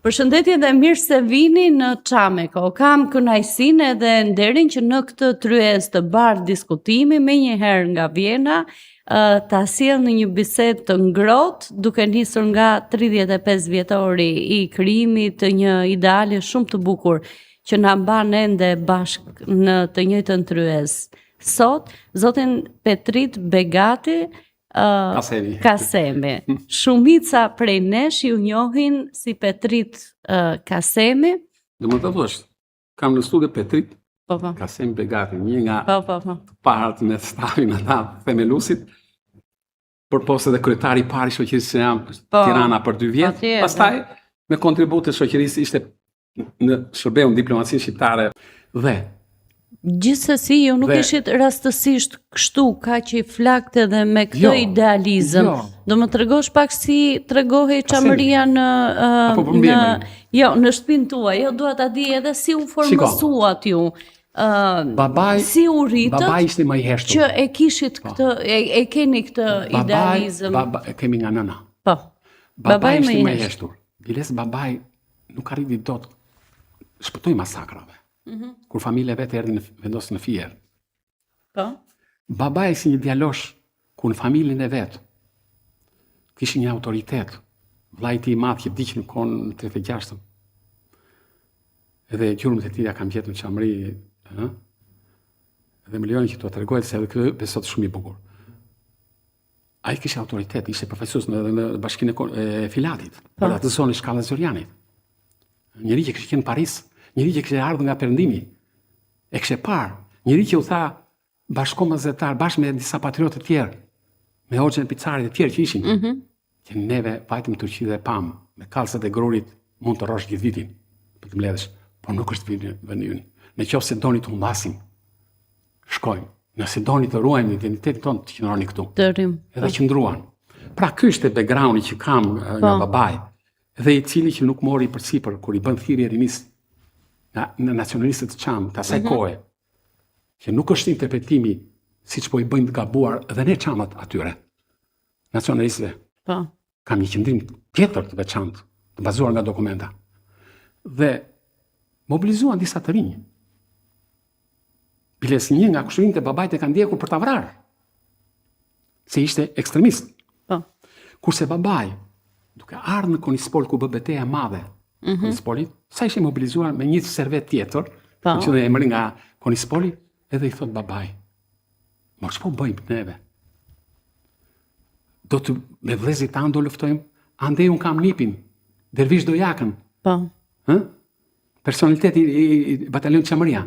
Përshëndetje dhe mirë se vini në Çameko. Kam kënaqësinë dhe nderin që në këtë tryezë të bardhë diskutimi menjëherë nga Vjena, ta sjell në një bisedë të ngrohtë, duke nisur nga 35 vjetori i krijimit të një ideali shumë të bukur që na mban ende bashk në të njëjtën tryezë. Sot zotin Petrit Begati Kasemi. Shumica prej nesh ju njohin si Petrit Kasemi. Do më të thosh, kam në studio Petrit Po. Kasemi Begati, një nga Po. parët në stafin ata themelusit, përpose dhe kryetari i parë i shoqërisë që jam Tirana për 2 vjet. Pastaj me kontribut të shoqërisë ishte në shërbeun diplomacisë shqiptare dhe Gjithsesi, ju nuk ishit rastësisht kështu, kaq i flaktë dhe me këtë idealizëm. Do më tregosh pak si tregohej çamëria në në shtëpinë tuaj. Jo, dua ta di edhe si u formësuat ju. Babai, si u ritët? Babai ishte më i heshtur. Që e kishit këtë, e keni këtë idealizëm. Kemi nga nëna. Po. Babai ishte më i heshtur. Biles babai nuk arriti dot shpëtoi masakrave. Kur familja vetë erdhi vendosë në Fier. Po. Babai si një djalosh ku në familjen e vet kishte një autoritet. Vllai i tij i madh që vdiq në kohën 36-ën. Edhe gjurmët e tij ja kam gjetur në Çamëri, Dhe më lejoni që t'u tregoj se edhe ky besot shumë i bukur. Ai kishte autoritet, ishte profesor në bashkinë e Filatit, për atë zonë shkallës Zorianit. Njëri që kishte qenë në Paris, njëri që kishte ardhur nga Perëndimi, e kishte parë, njëri që u tha bashkëkohë mesdhetar bashkë me disa patriotë të tjerë, me Hoxhën Picarit e tjerë që ishin, që neve vajtëm Turqi dhe pam, me kallësat e grurit mund të rrosh gjithë vitin, për të mbledhësh, por nuk është vendi ynë. Nëse doni të humbasim, shkojmë. Nëse doni të ruajmë identitetin tonë, të qëndroni këtu. Edhe qëndruan. Pra ky ishte backgroundi që kam nga babai, dhe i cili që nuk mori përsipër kur i bën thirrje rinis në nacionalistët të Çam, të asaj kohe, që nuk është interpretimi siç po i bëjnë të gabuar dhe ne Çamat atyre. Nacionalistëve. Kam një qëndrim tjetër të veçantë, të bazuar nga dokumenta. Dhe mobilizuan disa të rinj. Biles një nga kushërinjtë e babait e kanë ndjekur për ta vrarë. Se ishte ekstremist. Kurse babai, duke ardhur në Konispol ku bë betejë e madhe, Konispolit, sa ishte mobilizuar me një servet tjetër, që dhe emri nga Konispoli, edhe i thot babai, mor ç'po bëjmë neve? Do të me vëllezërit tanë do luftojmë, andej un kam nipin, Dervish Dojakën. Personaliteti i batalionit Çamëria.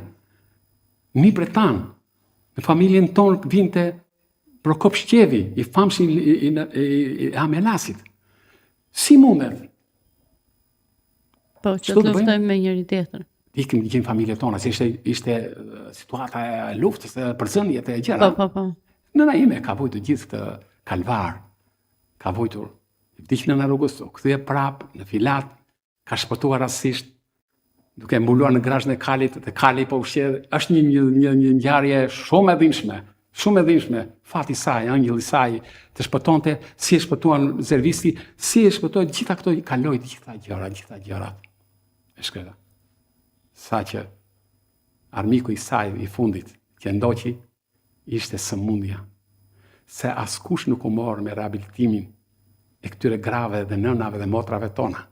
Nipret tanë, në familjen tonë vinte Prokop Shqevi, i famshëm i Amelasit. Si mundet? Po, që të luftojmë me njëri tjetër. Ikim gjejmë familjet tona, se ishte situata e luftës, e përzënjet e gjëra. Po. Nëna ime ka vujtur gjithë këtë kalvar. Ka vujtur. Vdiq nëna rrugës, u kthye prap në Filat, ka shpëtuar rastësisht duke mbuluar në grazhën e Kalit, dhe Kali po ushqej. Është një ngjarje shumë e dhimbshme. Fati i saj, angjëlli i saj të shpëtonte, si e shpëtuan rezervisti, si e shpëtoi gjitha këto, kaloi gjitha gjërat. E shkreta. Saqë armiku i saj i fundit që ndoqi ishte sëmundja. Se askush nuk u mor me rehabilitimin e këtyre grave dhe nënave dhe motrave tona.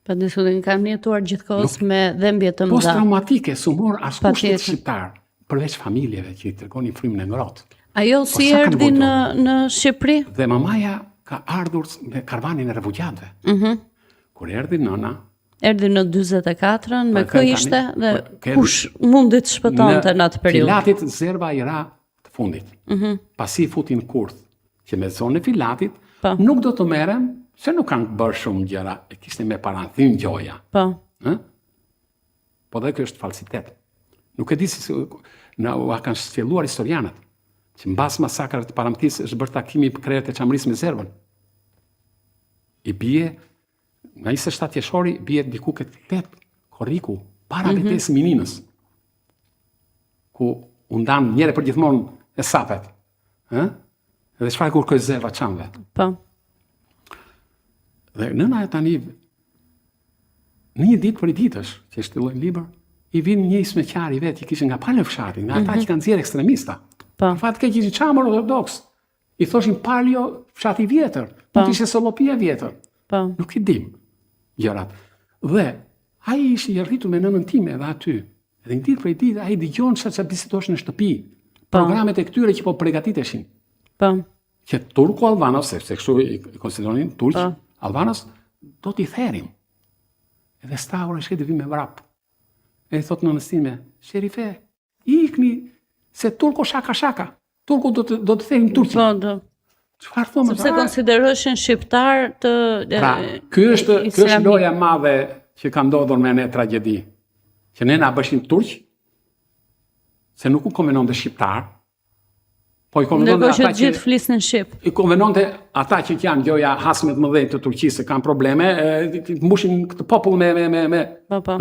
Pa diskutin kanë jetuar gjithkohës me dhembje të mëdha. Post-traumatike, s'u mor askush të shqiptar, përveç familjeve që i tregonin frymën e ngrohtë. Ajo si erdhi në Shqipëri? Dhe mamaja ka ardhur me karavanin e refugjatëve. Kur erdhi nëna, erdhi në 44-ën, me kë ishte dhe kush mundi të shpëtonte në atë periudhë? Filatit zerva i ra të fundit. Pasi futin kurth, që me zonën e Filatit, nuk do të merrem, se nuk kanë bërë shumë gjëra, e kishte me paranthim gjoja. Po dhe kjo është falsitet. Nuk e di si u kanë sqelluar historianët, që mbas masakrave të Paramëtisë është bërë takimi i krerët e Çamërisë me Zervën. I bie nga 27 qershori bie diku këtë 8 korriku, para vitesë Mininës, ku u ndan njëre për gjithmonë e sapet. Dhe çfarë kërkoi Zerva Çamëve? Po. Dhe nëna e tani në një ditë për i ditësh, që e shtyllojnë libër, i vinë një ismeqar i vetë, i kishin nga palë fshati, nga ata që kanë nxjerrë ekstremista. Po. Në fakt keq ishin çamur ortodoks. I thoshin palio fshati vjetër, po ishte sollopia vjetër. Po. Nuk i dim gjërat. Dhe ai ishte i rritur me nënën time edhe aty. Edhe një ditë për i ditë ai dëgjon se bisedosh në shtëpi. Programet e këtyre që po përgatiteshin. Po. Që turku albanos, sepse kështu i konsideronin turq, albanos, do t'i therim. Edhe Stavro e shketi vi me vrap. E i thot nënës time, sherife, ikni, se turko shaka. Turku do të therim turqin. Po, do. Çfarë thonë? Sepse konsideroheshin shqiptar të Pra, ky është loja madhe që ka ndodhur me ne tragjedi. Që ne na bëshim turq, se nuk u konvenonte shqiptar, po i konvenonte ata që gjithë flisnin shqip. I konvenonte ata që janë gjoja hasmet më dhejtë të Turqisë kanë probleme, mbushin këtë popull me Po.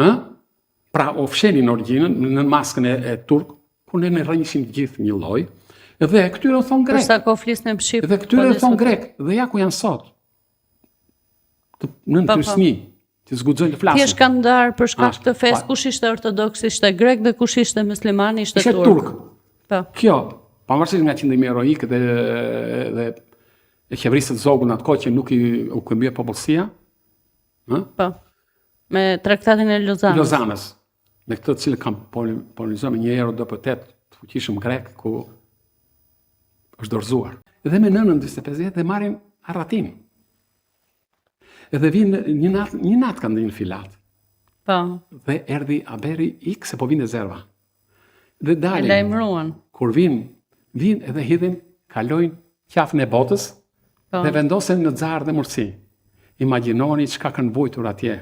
Pra o fshenin origjinën në maskën e turk, ku ne rrënjishim gjithë një lloj, dhe këtyre u thon grek. Për sa kohë flisnin shqip. Dhe këtyre u thon grek, dhe ja ku janë sot. Në trysni, që zguxojnë të flasin. Thjesht kanë ndarë për shkak të fesë, kush ishte ortodoks, ishte grek dhe kush ishte musliman, ishte turk. Po. Kjo, pavarësisht nga qëndrimi heroik dhe e qeverisë të zogun atë kohë që nuk u këmbye popullsia, Po. Me traktatin e Lozanës. Me këtë të cilë kam polemizuar me një eurodeputet të fuqishëm grek ku është dorëzuar. Dhe me nënën 45 vjet dhe marrin arratim. Edhe vinë një natë kanë dhënë filat. Po. Dhe erdhi Aberi se po vinë zerva. Dhe dalin. E lajmëruan. Kur vinë edhe hidhin, kalojnë qafën e botës dhe vendosen në Xar dhe Mursi. Imagjinoni çka kanë vujtur atje.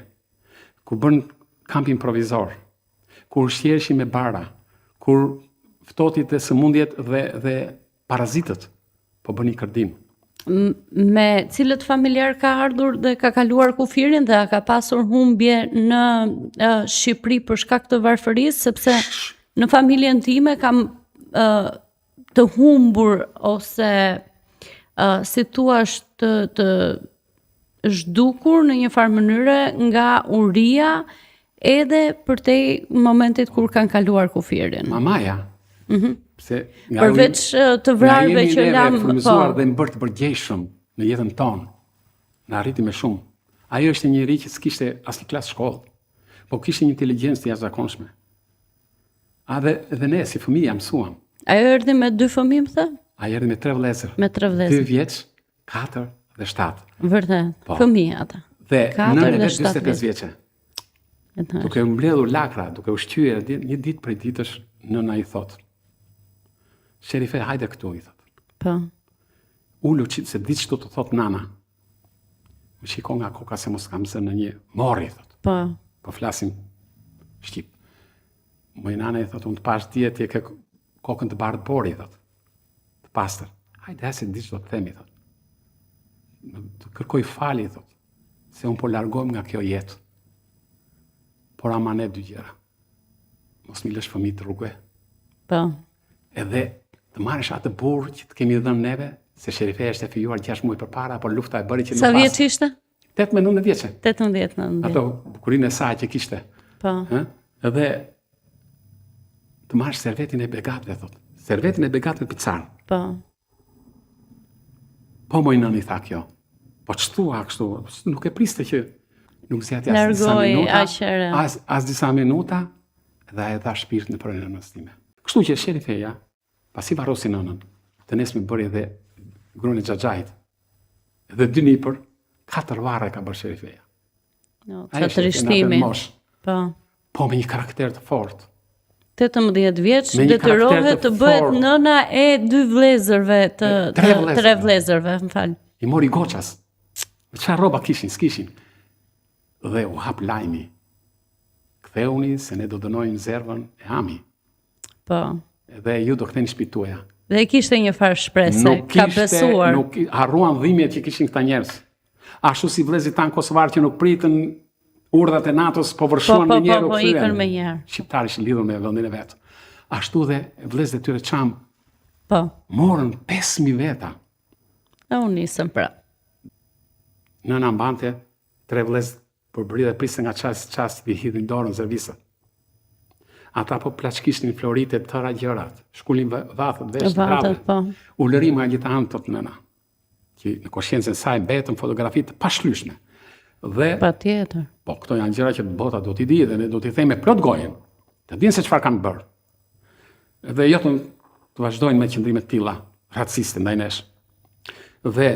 Kur bën kampin provizor, kur shqershin me bara, kur ftohtit dhe sëmundjet dhe parazitët po bënin kërdim. Me cilët familjar ka ardhur dhe ka kaluar kufirin dhe a ka pasur humbje në Shqipëri për shkak të varfërisë, sepse në familjen time kam të humbur ose si thua të zhdukur në një farë mënyre nga uria edhe përtej momentit kur kanë kaluar kufirin. Mamaja. Përveç të vrarëve që lam frymëzuar dhe mbërë të përgjeshëm në jetën tonë, në arriti me shumë. Ajo është një njeri që s'kishte asnjë klasë shkollë, po kishte një inteligjencë të jashtëzakonshme. Dhe ne si fëmijë mësuam. Ajo erdhi me 2 fëmijë, më thë? Ajo erdhi me 3 vëllezër. Me 3 vëllezër. 2 vjeç, 4 dhe 7. Vërtet. Fëmijë ata. Dhe 4 nënë dhe 45 vjeçe. Duke u mbledhur lakra, duke u shqyer një ditë prej ditësh, nëna i thot: "Sherife, hajde këtu", i thot. Po. Ulu se ditë çto të thot nana. Më shikon nga koka se mos kam zënë në një morri, thot. Po. Po flasim shqip. Më nana i thot, unë të pash dje ti e ke kokën të bardhë bori, thot. Të pastër. Hajde ase di çdo të themi, thot. Të kërkoj fali, thot. Se unë po largohem nga kjo jetë. Por ama ne 2 gjëra. Mos mi lësh fëmijë të rrugë. Po. Edhe të marrësh atë burr që të kemi dhënë neve, se Sherifeja është e fijuar 6 muaj përpara, por lufta e bëri që Sa vjeç ishte? 18-19 vjeçe. 18-19. Ato bukurinë e saj që kishte. Po. Edhe të marrësh servetin e begatëve, thot. Servetin e begatëve pizzan. Po. Po moj nëni tha kjo. Po ç'thua kështu? Nuk e priste që nuk zjati as disa minuta. As disa minuta dhe e dha shpirt në pronën e nënës time. Kështu që Sherifeja, pasi varrosi nënën, të nesme bëri edhe gruan e xhaxhait. Dhe 2 nipër, 4 varre ka bërë Sherifeja. No, çfarë trishtimi. Po. Po me një karakter të fortë. 18 vjeç detyrohet të bëhet nëna e 2 vëllezërve të 3 vëllezërve, më fal. I mori goças. Çfarë rroba kishin, s'kishin. Dhe u hap lajmi. Ktheuni se ne do dënojmë zervën e Ami. Po. Dhe ju do ktheni shtëpi tuaja. Dhe kishte një farë shpresë, ka besuar. Nuk harruan dhimbjet që kishin këta njerëz. Ashtu si vëllezërit tan kosovar që nuk pritën urdhat e NATO-s, po vërshuan me njëherë u kthyen. Shqiptarë ishin lidhur me vendin e vet. Ashtu dhe vëllezërit e tyre çam. Po. Morën 5000 veta. E u nisën pra. Nëna mbante 3 vëllezër por bëri dhe prisë nga qasti i hidhin dorën zërvisët. Ata po plaçkishin florite të tëra gjërat, shkullin vatët, vesh grave. Ulërim nga gjithë anë të nëna, që në koshiencën saj betën fotografitë pashlyeshme. Dhe patjetër. Po këto janë gjëra që bota do t'i di dhe ne do t'i themi me plot gojen. Të dinë se çfarë kanë bërë. Dhe jo të vazhdojnë me qëndrime të tilla raciste ndaj nesh. Dhe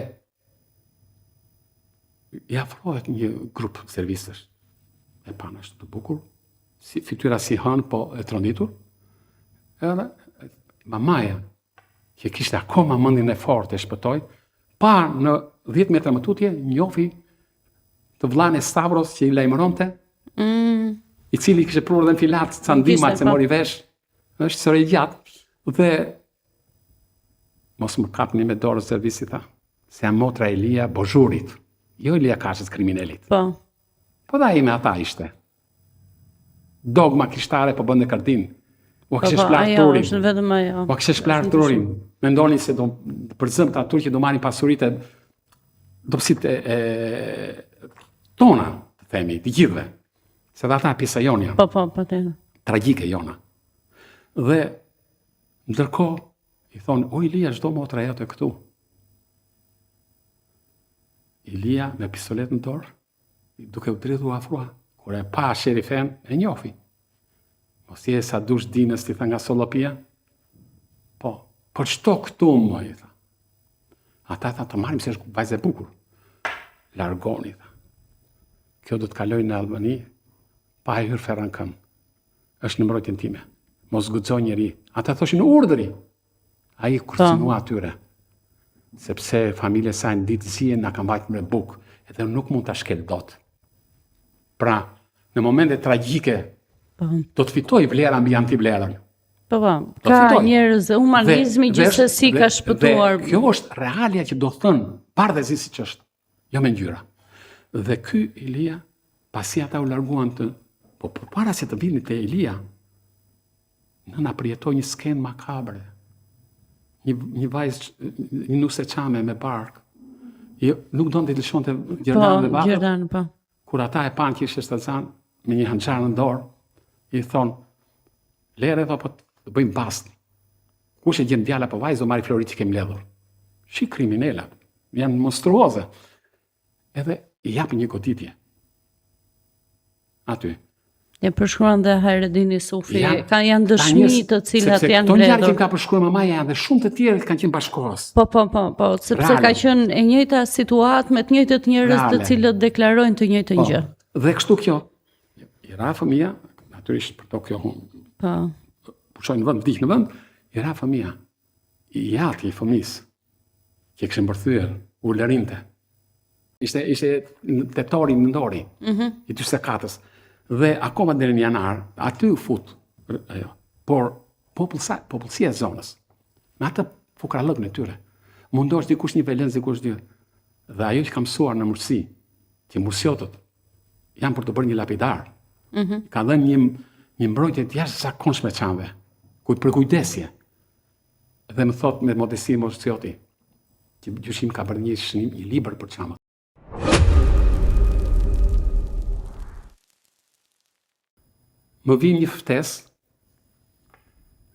i afrohet një grup servistësh e panash të bukur, si fytyra si hënë, po e tronditur. Edhe mamaja, që kishte akoma mendjen e fortë e shpëtoi, pa në 10 metra më tutje njofi të vllain e Stavros që i lajmëronte, i cili kishte prurë dhe në filat ca ndimat se mori vesh, është sëri gjatë, dhe mos më kapni me dorë servisi, tha, se jam motra Elia Bozhurit, jo Elia Kashës kriminalit. Po da me ata ishte. Dogma kishtare po bënde kardin. U kështë shplarë turin. U kështë shplarë turin. Mendonin se do përzëm të atur që do marrin pasuritë dopsit e tona, të themi, të gjithve. Se dhe ata pjesa jonja. Po, tragjike jona. Dhe ndërkohë i thonë, o Ilia, çdo motra jote këtu. Ilia me pistolet në dorë, duke u dridhur afrua, kur e pa sherifen, e njofi. Mos je sa dush dinës, ti tha nga Sollopia? Po çto këtu më, i tha. Ata tha, të marrim se është vajzë e bukur. Largoni, tha. Kjo do të kaloj në Albani, pa e hyrë ferran këmbë. Është në mbrojtjen time. Mos guxo njeri. Ata thoshin urdhëri. Ai kërcënua atyre. Sepse familja e saj në ditë zije na ka mbajtur me bukë, edhe nuk mund ta shkel dot. Pra, në momente tragjike, do të fitoj vlera mbi antivlerën. Po, ka njerëz, humanizmi gjithsesi ka shpëtuar. Kjo është realia që do thënë, bardhëzi siç është, jo me ngjyra. Dhe ky Ilia, pasi ata u larguan po përpara se të vinin te Ilia, nëna përjetoi një skenë makabre. Një vajzë, një nuse qame me bark. Nuk donte të lëshonte Gjerdan dhe vatët. Kur ata e panë që ishte Shtazan, me një hanxar në dorë, i thonë, lere dhe po të bëjmë bast. Kush e gjen djala po vajzë, do marri florit që kemi ledhur. Shi kriminalat, janë monstruoze. Edhe i japi një goditje. Aty. E përshkruan dhe Hayreddini Sufi, janë dëshmi të cilat janë vlerë. Sepse këto ngjarje që ka përshkruar mamaja janë dhe shumë të tjerë që kanë qenë bashkëkohës. Po, sepse ka qenë e njëjta situatë me të njëjtët njerëz të cilët deklarojnë të njëjtën gjë. Dhe kështu kjo, i ra fëmia, natyrisht për to kjo pushoj në vend, vdik në vend, i ra fëmia, i jati i fëmis, që kishte mbërthyer, u lërinte. Ishte tetori në ndori, i 24-s. Dhe akoma deri në janar, aty u fut, por popullsia e zonës, me atë fukrallëkën e tyre, mundosh dikush një velen, dikush dy. Dhe ajo që ka mësuar në mursi, që mursiotët janë për të bërë një lapidar, ka dhënë një mbrojtje të jashtëzakonshme çamve, për kujdesje. Dhe më thot me modesti mursioti, që gjyshim ka bërë një libër për çamët. Më vjen një ftesë,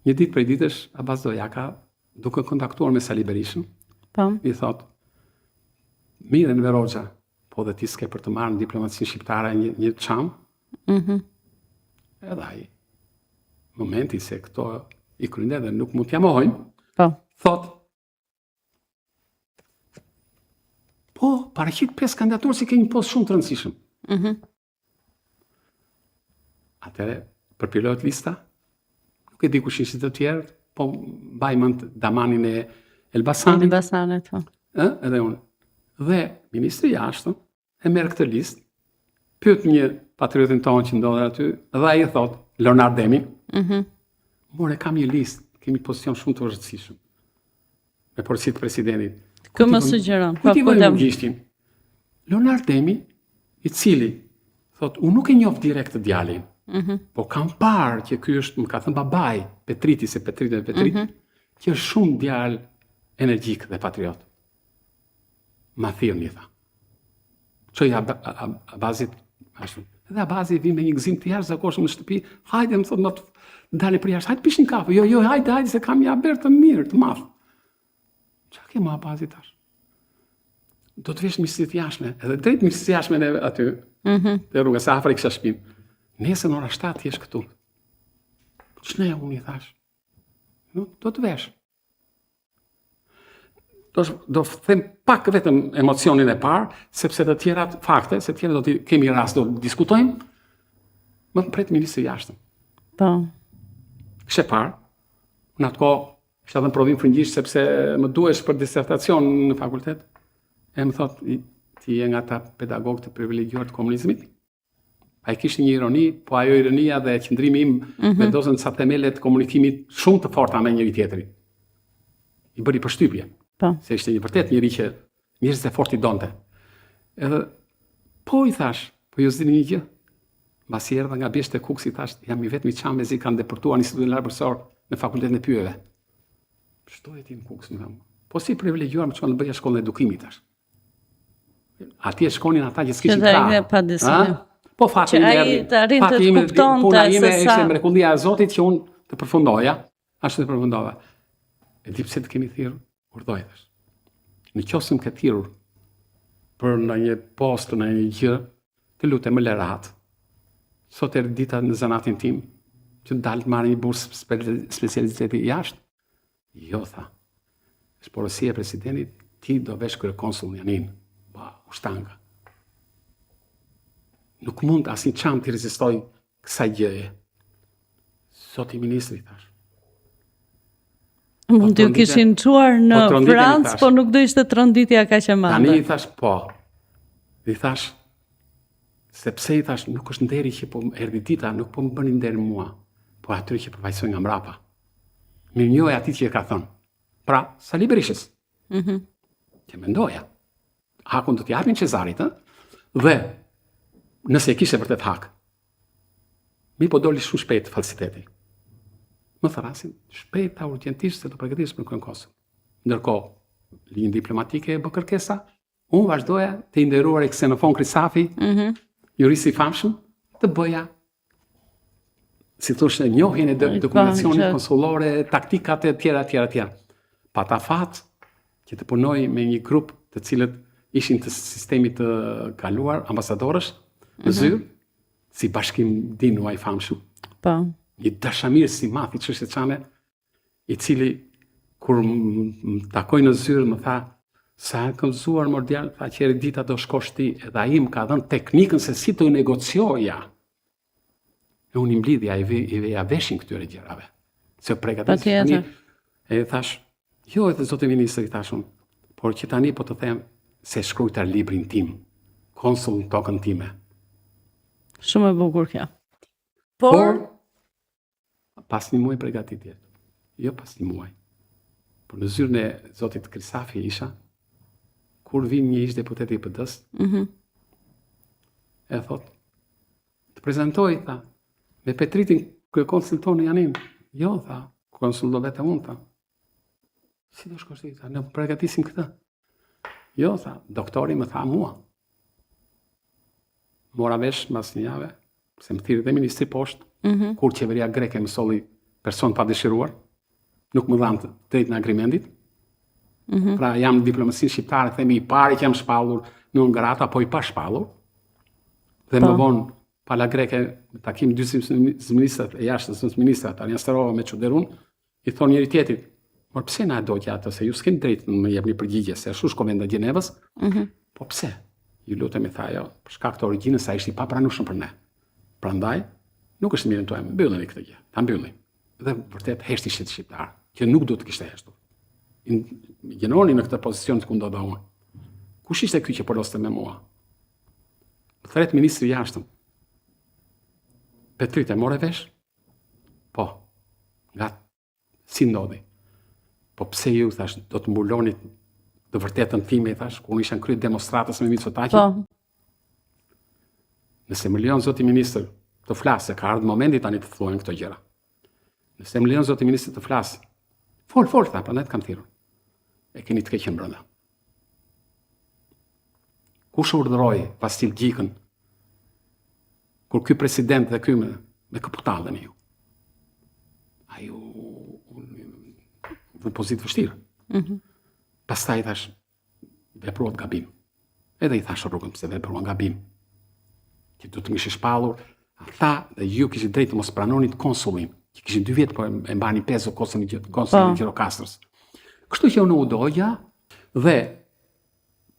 një ditë prej ditësh, Abbas Dojaka, duke kontaktuar me Sali Berishën, i thot, mire në Veroxa, po dhe ti s'ke për të marrë në diplomacinë shqiptare një çamë, edhe ai, momenti se këto i kryne dhe nuk mund t'ja mohojmë, thot, po, paraqit 5 kandidaturë si ke një post shumë të rëndësishëm. Atëre, përpillohet lista, nuk e di kush ishin të tjerë, po mbaj mend Damanin e Elbasanit. Edhe unë. Dhe ministri jashtëm e merr këtë listë, pyet një patriotin tonë që ndodhet aty, dhe ai thot, Leonard Demi, more kam një listë, kemi pozicion shumë të rëndësishëm. Me porositë të presidentit. Kë më sugjeron? Ku ti vëmë gishtin? Leonard Demi, i cili thot, unë nuk e njoh direkt të djalin. Po kam parë që ky është, më ka thënë babai, Petriti, që është shumë djalë energjik dhe patriot. Ma thirrni, tha. Çoj Abbazit Ashtu. Edhe Abazi vin me një gëzim të jashtëzakonshëm në shtëpi, hajde më thotë, dali për jashtë, hajde pish një kafe. Jo, hajde se kam një aber të mirë, të madh. Çka ke më Abazi tash? Do të vesh mirësi të jashtme, edhe drejt mirësi të jashtme ne aty. Te rruga sa afër kisha shtëpinë. Nesër në ora 7 jesh këtu. Ç'ne unë i thash? Do të vesh. Do them pak vetëm emocionin e parë, sepse të tjerat fakte, se të tjerat do të kemi rast do të diskutojmë, më pret ministri jashtëm. Po. Kështë e parë, në atë kohë, kisha dhënë provim frëngjisht sepse më duhesh për disertacion në fakultet, e më thot, ti je nga ta pedagog të privilegjuar të komunizmit. A i kishte një ironi, po ajo ironia dhe qëndrimi im me dozën ca themele të komunikimit shumë të forta me njëri tjetri. I bëri përshtypje. Po. Se ishte një vërtet njëri që njerëzit e fort i donte. Edhe, po i thash, po ju zdini një gjë. Mbasi erdha nga Bjesht e Kuksi, thash, jam i vetmi çamezi kanë deportuar në Institutin Lartëbërësor në Fakultetin e Pyjeve. Shtoje ti në Kuks, më thamë. Po si privilegjuar më çon të bëja shkollën e edukimit tash. Atje shkonin ata që s'kishin krah. Po fati ai të arrin të kuptonte se sa ishte mrekullia e Zotit që unë të përfundoja, ashtu të përfundova. E di pse të kemi thirrur, urdhoj tash. Në qoftë më ke thirrur për ndonjë post, në një gjë, të lutem më lërat. Sot er dita në zanatin tim, që të dalë të marrë një bursë specialiteti jashtë. Jo, tha. Është porosia e presidentit, ti do vesh kryekonsull në Janin. Ba, ushtanga. Nuk mund asnjë çam të rezistoj kësaj gjëje. Sot i ministri thash. Mund t'ju kishin çuar në Francë, po nuk do ishte tronditja kaq e madhe. Tani i thash po. I thash sepse i thash nuk është nderi që po erdhi dita, nuk po më bëni nder mua, po atyre që përfaqësojnë nga mbrapa. Mirënjohja atij që e ka thënë. Pra, Sali Berishës. Që mendoja. Hakun do t'i japin Cezarit, dhe nëse e kishe vërtet hak. Mi po doli shumë shpejt falsiteti. Më thrasin, shpejt urgjentisht se do përgatites për kryekonsull. Ndërkohë, linjë diplomatike e bë kërkesa, unë vazhdoja të nderuar e Ksenofon Krisafi, juristi i famshëm, të bëja si thoshte njohjen e dokumentacionit konsullore, taktikat e tjera. Pata fat që të punoj me një grup të cilët ishin të sistemit të kaluar, ambasadorësh, në Zyrë, si Bashkim Dinu i famshëm. Po. Një dashamirë si madh i çështjes çame, i cili kur më takoi në Zyrë më tha, sa e kam mësuar mordial, tha që dita do shkosh ti, edhe ai më ka dhënë teknikën se si të negocioja. E unë i mblidhja, i veja veshin këtyre gjërave. Se përgatis tani, e thash, jo edhe zotë ministri, thash unë, por që tani po të them se shkruajtar librin tim, konsull në tokën time. Shumë e bukur kjo. Por pas një muaj përgatitje. Jo pas një muaj. Por në zyrën e zotit Krisafi isha, kur vin një ish deputeti i PD-s, e thot, të prezentoj, tha, me Petritin kryekonsull tonë Janin. Jo, tha, konsull do vete unë, tha. Si do shkosh ti, tha, ne përgatisim këtë. Jo, tha, doktori më tha mua. Mora vesh mas një jave, se më thirrë dhe ministri poshtë, kur qeveria greke më solli person pa dëshiruar, nuk më dhanë të drejt në agrimendit. Pra jam në diplomacinë shqiptare, themi i pari që jam shpallur në Ungarata, po i pa shpallur. Dhe më vonë, pala greke, takim dy ministrat e jashtës, ministrat, Arjansterova me Çuderun, i thonë njëri tjetrit, por pse na e doqja atë, se ju s'keni drejt në më jepni përgjigje, se ashtu shkove nga Gjenevës, po pse? Ju lutemi, tha ajo, për shkak të origjinës sa ishte i papranueshëm për ne. Prandaj, nuk është mirë tuaj, mbyllni këtë gjë, ta mbyllim. Dhe vërtet heshti ishte shqiptar, që nuk duhet të kishte heshtur. Gjenoni në këtë pozicion të ku ndodha unë. Kush ishte ky që poloste me mua? Më thret ministri i jashtëm. Petrit e more vesh? Po. Nga si ndodhi. Po pse ju, thash, do të mbuloni të vërtetën time, thash, ku unë isha në krye demonstratës me Mitsotakit? Po. Nëse më lejon zoti ministër të flasë, ka ardhur momenti tani të thuajnë këto gjëra. Nëse më lejon zoti ministër të flasë, fol, tha, prandaj të kam thirrur. E keni të keqen brenda. Kush urdhëroi Vasil Gjikën kur ky president dhe ky me kapitallën ju. Ai në pozitë vështirë. Pastaj thash, vepruat gabim. Edhe i thash rrugën pse vepruan gabim. Që do të më kishë shpallur, ata dhe ju kishit drejt të mos pranonit konsullin, që kishin 2 vjet po e mbani pezo konsullin e Gjirokastrës. Kështu që unë u doja dhe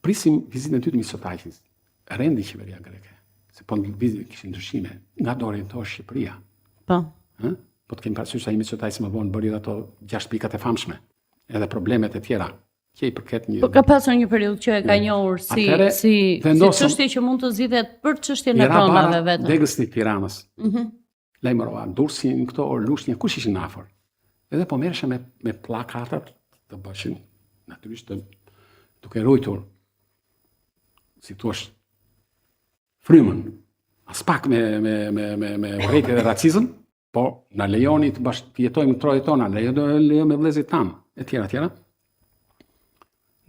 prisim vizitën e ty të Mitsotakis. Rendi qeveria greke. Se po në vizitë kishin ndryshime nga do orientohesh Shqipëria. Po. Po të kemi parasysh ai Mitsotakis më vonë bëri ato 6 pikat e famshme. Edhe problemet e tjera. Që i përket një. Po ka pasur një periudhë që e ka njohur si çështje që mund të zgjidhet për çështjen e pronave vetëm. Degës të Tiranës. Lajmërova Durrësin këto Lushnjë, kush ishin afër. Edhe po merresha me pllakatat të bëshin natyrisht duke ruajtur si thua frymën. As pak me urrejtje dhe racizëm, po na lejoni të jetojmë në trojet tona, lejo me vëllezërit tanë, e tjera.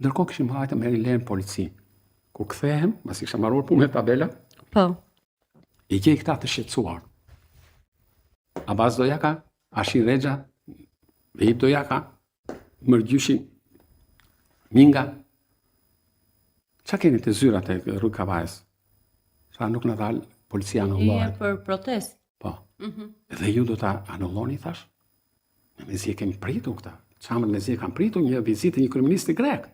Ndërkohë kishim hajtë merri lehen polici. Kur kthehem, pasi kisha marrur punë me tabela, po. I gjej këta të shqetësuar. Abaz Dojaka, Ashin Rexha, Vehip Dojaka, Mërgjyshi, Minga. Qa keni të zyrat e rrugë Kavajës? Sa nuk në dalë, policia anullohet. Për protest. Po. Dhe ju do të anulloni, thash? Me zi e kemi pritu këta. Qamët me zi e kam pritu një vizitë një kryeministi grek.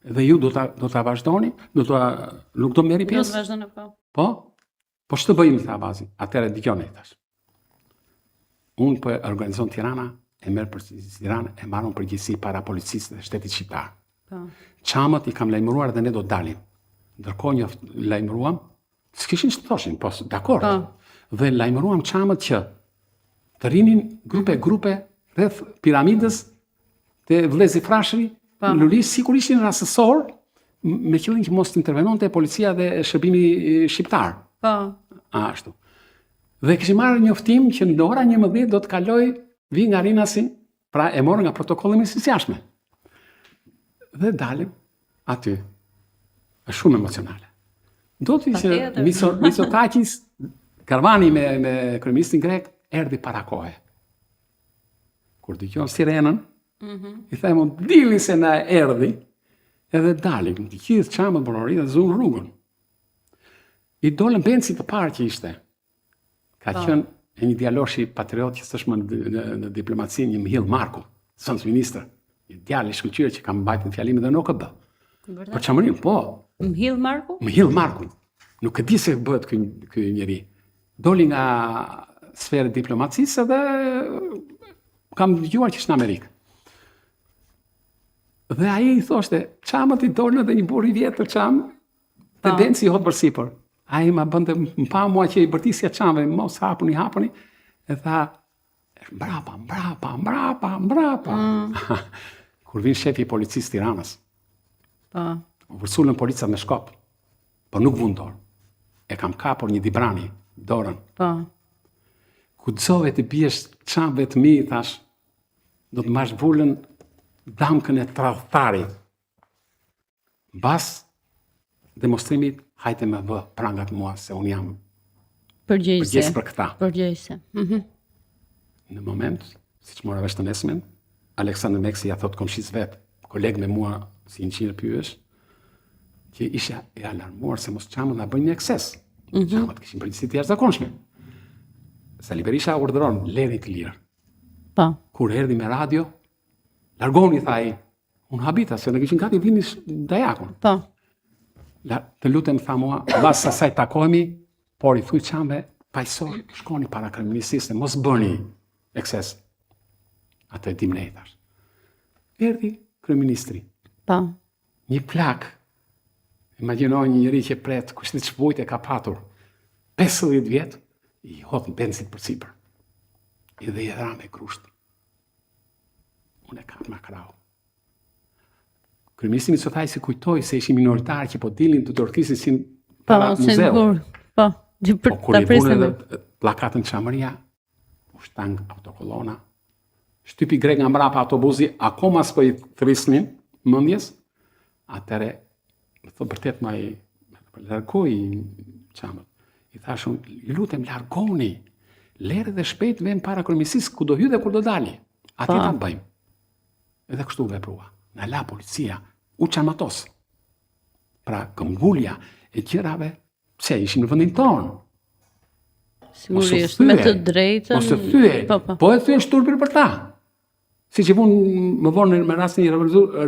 Dhe ju do të vazhdoni, nuk do meri pjesë. Do të vazhdoni, po. Po? Po shtë bëjmë të abazi? Atëre dikjone, thash. Unë për organizon Tirana, e merë për Tirana, e marrën përgjegjësi para policisë dhe shtetit shqiptar. Qamët i kam lajmëruar dhe ne do dalim. Ndërkohë një lajmëruam, s'kishin që të thoshin, po dakord. Dhe lajmëruam qamët që të rinin grupe rreth piramidës të vëllezërit Frashëri, Luli, sikur ishin rastësor, me qëllim që mos të intervenonte policia dhe shërbimi shqiptar. Ashtu. Dhe kishim marrë njoftim që në ora 11 do të kaloj vi nga Rinasi, pra e morë nga protokolli mesisjashme. Dhe dalim aty. Është shumë emocionale. Do të që Mitsotakis, karvani me kryeministin grek, erdhi para kohe. Kur dëgjon sirenën, i themu, dilni se na erdhi, edhe dalim, të gjithë qamët bonori dhe zunë rrugën. I dolën Benci të parë që ishte. Ka qenë një djaloshi patriot që s'është në diplomaci, një Mihail Marku, sënës ministër, një djalë i shkëlqyer që ka mbajtur fjalimin dhe nuk e bë. Për çamërin, po. Mihail Marku? Mihail Marku. Nuk e di se bëhet ky njeri. Doli nga sfera e diplomacisë dhe kam dëgjuar që është në Amerikë. Dhe ai i thoshte, çamët i dolën dhe një burr i vjetër çam, dhe Benci i hot përsipër. Ai ma bënte më pa mua që i bërtisja çamëve, mos hapuni, e tha, mbrapa. Kur vin shefi i policisë Tiranës, u vërsulën policat me shkop, po nuk vun dorë. E kam kapur një dibrani, dorën. Ku dzove të biesh çamëve të mi, thash, do të mash vullën damkën e tradhtarit. Bas demonstrimit, hajte me vë prangat mua se unë jam përgjegjës për këta. Përgjegjëse. Në moment, si që mora vesh të nesmen, Aleksandr Meksi ja thot komshis vet, koleg me mua si 100 pyës, që isha e alarmuar se mos qamët nga bëjnë një ekses. Qamët kishin përgjësit të jashtëzakonshme. Sali Berisha urdhëron leni të lirë. Kur erdhi me radio, largoni, tha ai, unë habita, se në kishin gati vini dajakun. Të lutem, tha mua, bas asaj takohemi, por i thuj qamëve, pajsor, shkoni para kryeministisë, mos bëni ekses. Atë e dim ne, thash. Erdhi kryeministri. Një plak. Imagjinoj një njeri që pret, kushtet çbujt e ka patur 50 vjet, i hodh Bencit përsipër. I dhe i dha me grusht. Unë e kam nga krau. Kryeministri Mitsotakis kujtoi se ishin minoritarë që po dilnin të dorëkisin si para muzeut. Po, kur i vunë edhe plakatën Çamëria, u shtang autokolona, shtypi grek nga mbrapa autobusi, akoma s'po i thrisnin mendjes, atëre, thë vërtet ma i largoi Çamët. I thashun, lutem largoni. Lere dhe shpejt vem para kryeministisë ku do hy dhe kur do dali. Atje ta bëjmë. Edhe kështu veprua. Na la policia, u çamatos. Pra këmbgulja e gjërave, pse ishim në vendin tonë. Sigurisht, me të drejtën. Mos të thye, po e thye shturbir për ta. Si që më vonë me rastin një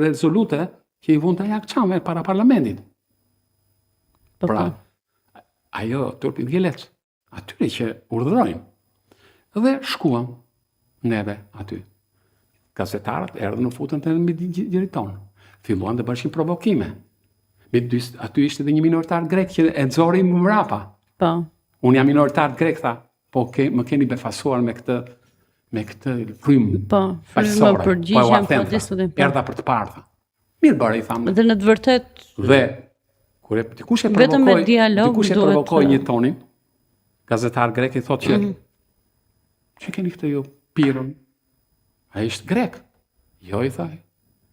rezolute, që i vonë të jak çame para parlamentit. Pra, ajo turpi vjelet, atyre që urdhërojnë. Dhe shkuam neve aty. Gazetarët erdhën në futën të mbi gjërit tonë. Filluan të bëshin provokime. Aty ishte dhe një minoritar grek që e nxori më mrapa. Po. Unë jam minoritar grek, tha, po më keni befasuar me këtë frymë faqësore. Përgjigjem, po diskutim. Erdha për të parë. Mirë bëre, i thamë. Dhe në të vërtet. Dhe kur dikush e provokoi një tonin, gazetar grek i thotë që keni këtë ju pirën? A ishte grek? Jo, i thaj.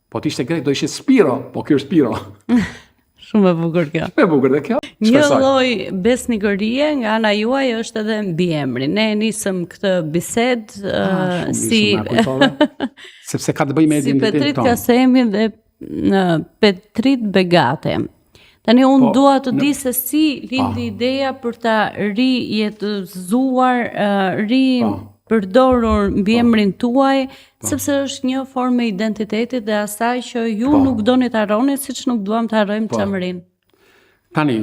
Po t'ishte grek, do ishte Spiro, po kjo është Spiro. Shumë e bukur kjo. E bukur dhe kjo. Një lloj besnikërie nga ana juaj është edhe mbiemri. Ne nisëm këtë bisedë sepse ka të bëjë me identitetin tonë. Si Petrit Kasemi dhe Petrit Begate. Tani unë dua të di se si lindi ideja për ta rijetëzuar, përdorur mbiemrin tuaj, sepse është një formë e identitetit dhe asaj që ju nuk doni të harroni, siç nuk duam të harrojmë Çamërinë. Tani,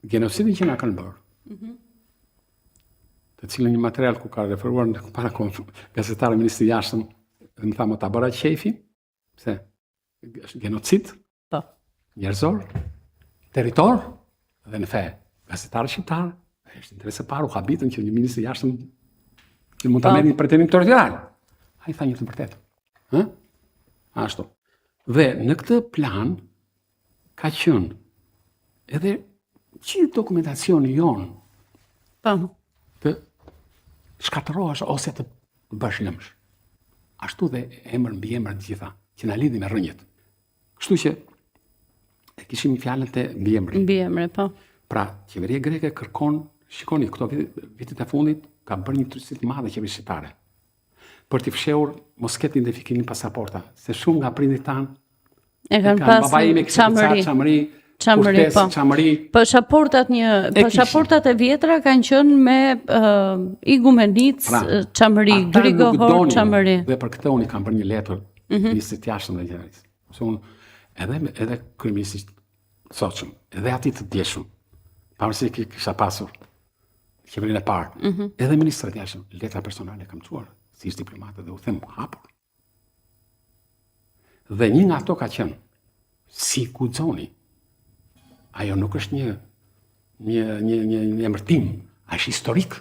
genocidin që na kanë bërë, të cilën një material ku ka referuar në para gazetarë ministri jashtëm, dhe më tha më ta bëra qefi, se është genocid, njerëzor, territor dhe në fe. Gazetarë shqiptarë, është interes e parë, u habitën që një ministri jashtëm që mund të merr një pretendim territorial. Ai tha një të vërtetë. Ashtu. Dhe në këtë plan ka qenë edhe gjithë dokumentacioni jon të shkatërrohesh ose të bësh lëmsh. Ashtu dhe emër mbi emër të gjitha që na lidhin me rrënjët. Kështu që e kishim fjalën te mbiemri. Mbiemri, po. Pra, qeveria greke kërkon, shikoni, këto vitet e fundit ka bërë një tërësi të madhe qeveria shqiptare. Për t'i fshehur mos ketë identifikimin pasaporta, se shumë nga prindit tanë e kanë pasur Çamëri. Pasaportat e vjetra kanë qenë me Igumenicë, Çamëri, Grigohor, Çamëri. Dhe për këtë unë kam bërë një letër ministrit jashtëm dhe qeverisë. Se unë edhe kryeministit sotshëm, edhe atit të djeshëm, pavarësisht që kisha pasur qeverinë e parë, edhe ministrat jashtëm, letra personale kam çuar, si ish diplomatë dhe u them hapur. Dhe një nga ato ka qenë si Guxoni. Ajo nuk është një emërtim, a është historik.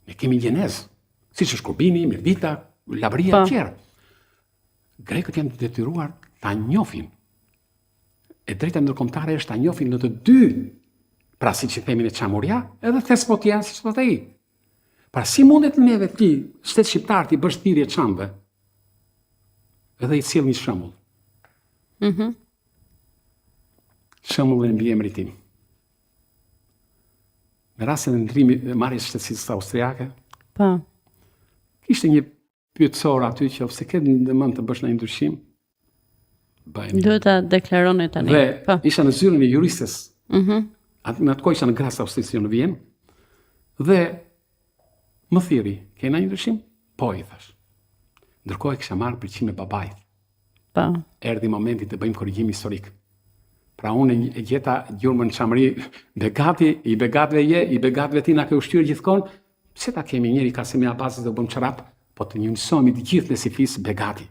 Ne kemi gjenezë, siç është Kurbini, Mirdita, Lavria e tjerë. Grekët janë detyruar ta njohin. E drejta ndërkombëtare është ta njohin në të dy, pra siç i themi në Çamuria, edhe Thespotia, siç thotë ai. Pra si mundet neve ti, shtet shqiptar, ti bësh thirrje çamve? Edhe i sjell një shembull. Shembull e mbiemrit tim. Në rastin e marrjes së shtetësisë austriake, kishte një pyetësor aty që ofse ke ndërmend të bësh një ndryshim, bëjmë. Duhet ta deklaroni tani. Dhe isha në zyrën e juristes. Në atë kohë isha në Gras Austrisë në Vjenë. Dhe më thiri, kena një ndryshim? Po, i thash. Ndërkohë kisha marrë përgjigje me babait. Erdhi momenti të bëjmë korrigjim historik. Pra unë e gjeta gjurmën në Çamëri, Begati, i Begatëve i Begatëve ti na ke ushtyrë gjithkohë. Pse ta kemi njëri Kasemi Abbasi dhe bëm çrap, po të njësohemi të gjithë në si fis Begati.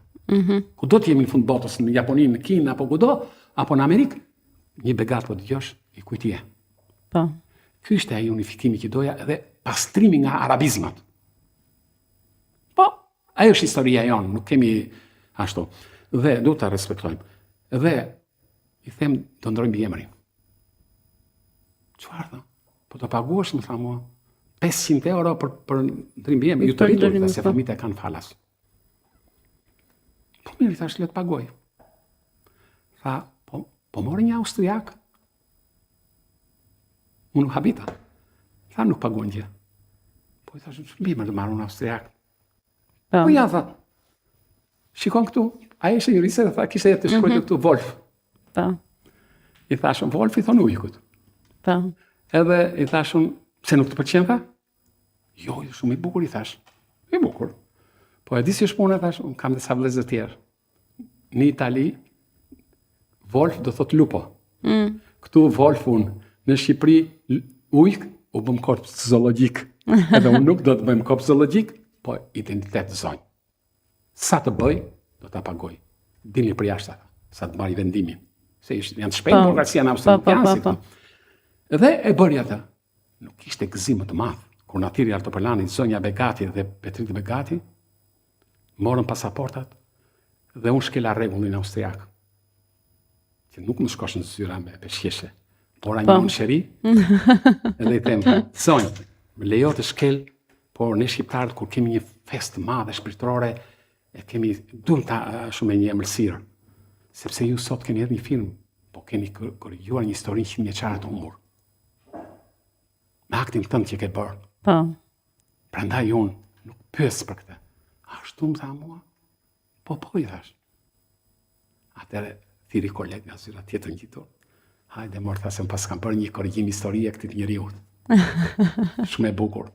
Kudo të jemi në fund botës, në Japoni, në Kinë, apo kudo, apo në Amerikë, një Begat po dëgjosh, i kujt je. Ky ishte ai unifikimi që doja edhe pastrimi nga arabizmat. Po, ajo është historia jonë, nuk kemi ashtu. Dhe du ta respektojmë. Dhe i them të ndrojmë mbiemrin. Çfarë tha? Po të paguash, më tha mua, 500 euro për ndrim mbiemrin, ju të rritur, dhe se familjet e kanë falas. Po mirë, thash, le të pagoj. Tha, po mori një austriak. unë nuk habita. Tha, nuk paguan gjë. Po i thash, mirë të marrë unë austriak. Po ja, tha, shikon këtu, a ishe jurise dhe tha, kishe jetë të shkruajtë këtu Wolf. Po. I thashun, Wolf i thonë ujkut. Po. Edhe i thashun, pse nuk të pëlqen, tha? Jo, shumë i bukur, i thash. I bukur. Po e di si është puna, thash, unë kam disa vëllezër tjerë. Në Itali, Wolf do thot lupo. Këtu Wolfun në Shqipëri ujk u bëm korp zoologjik. Edhe unë nuk do të bëjmë korp zoologjik, po identitet zonjë. Sa të bëj, do ta pagoj. Dilni për jashtë ata, sa të marrë vendimin. Se janë të shpejtë burokracia në Austrianë. Dhe e bëri ata. Nuk ishte gëzim më të madh. Kur na thiri Artopelani, zonja Begati dhe Petrit Begati, morën pasaportat dhe unë shkela rregullin austriak. Që nuk më shkosh në zyra me peshqeshe. Pora një sheri, edhe i them, zonjë, më lejo të shkel, por ne shqiptarët kur kemi një festë madhe shpirtërore, e kemi duam ta shumë një emërsirë. Sepse ju sot keni edhe një film, po keni korrigjuar një histori 100 vjeçare të humbur. Me aktin tënd që ke bërë. Po. Prandaj unë nuk pyes për këtë. Ashtu më tha mua? Po, i thash. Atëre, thiri koleg nga zyra tjetër ngjitur. Hajde, mor, thasem pas kam bërë një korrigjim historie këtij njeriu. Shumë e bukur.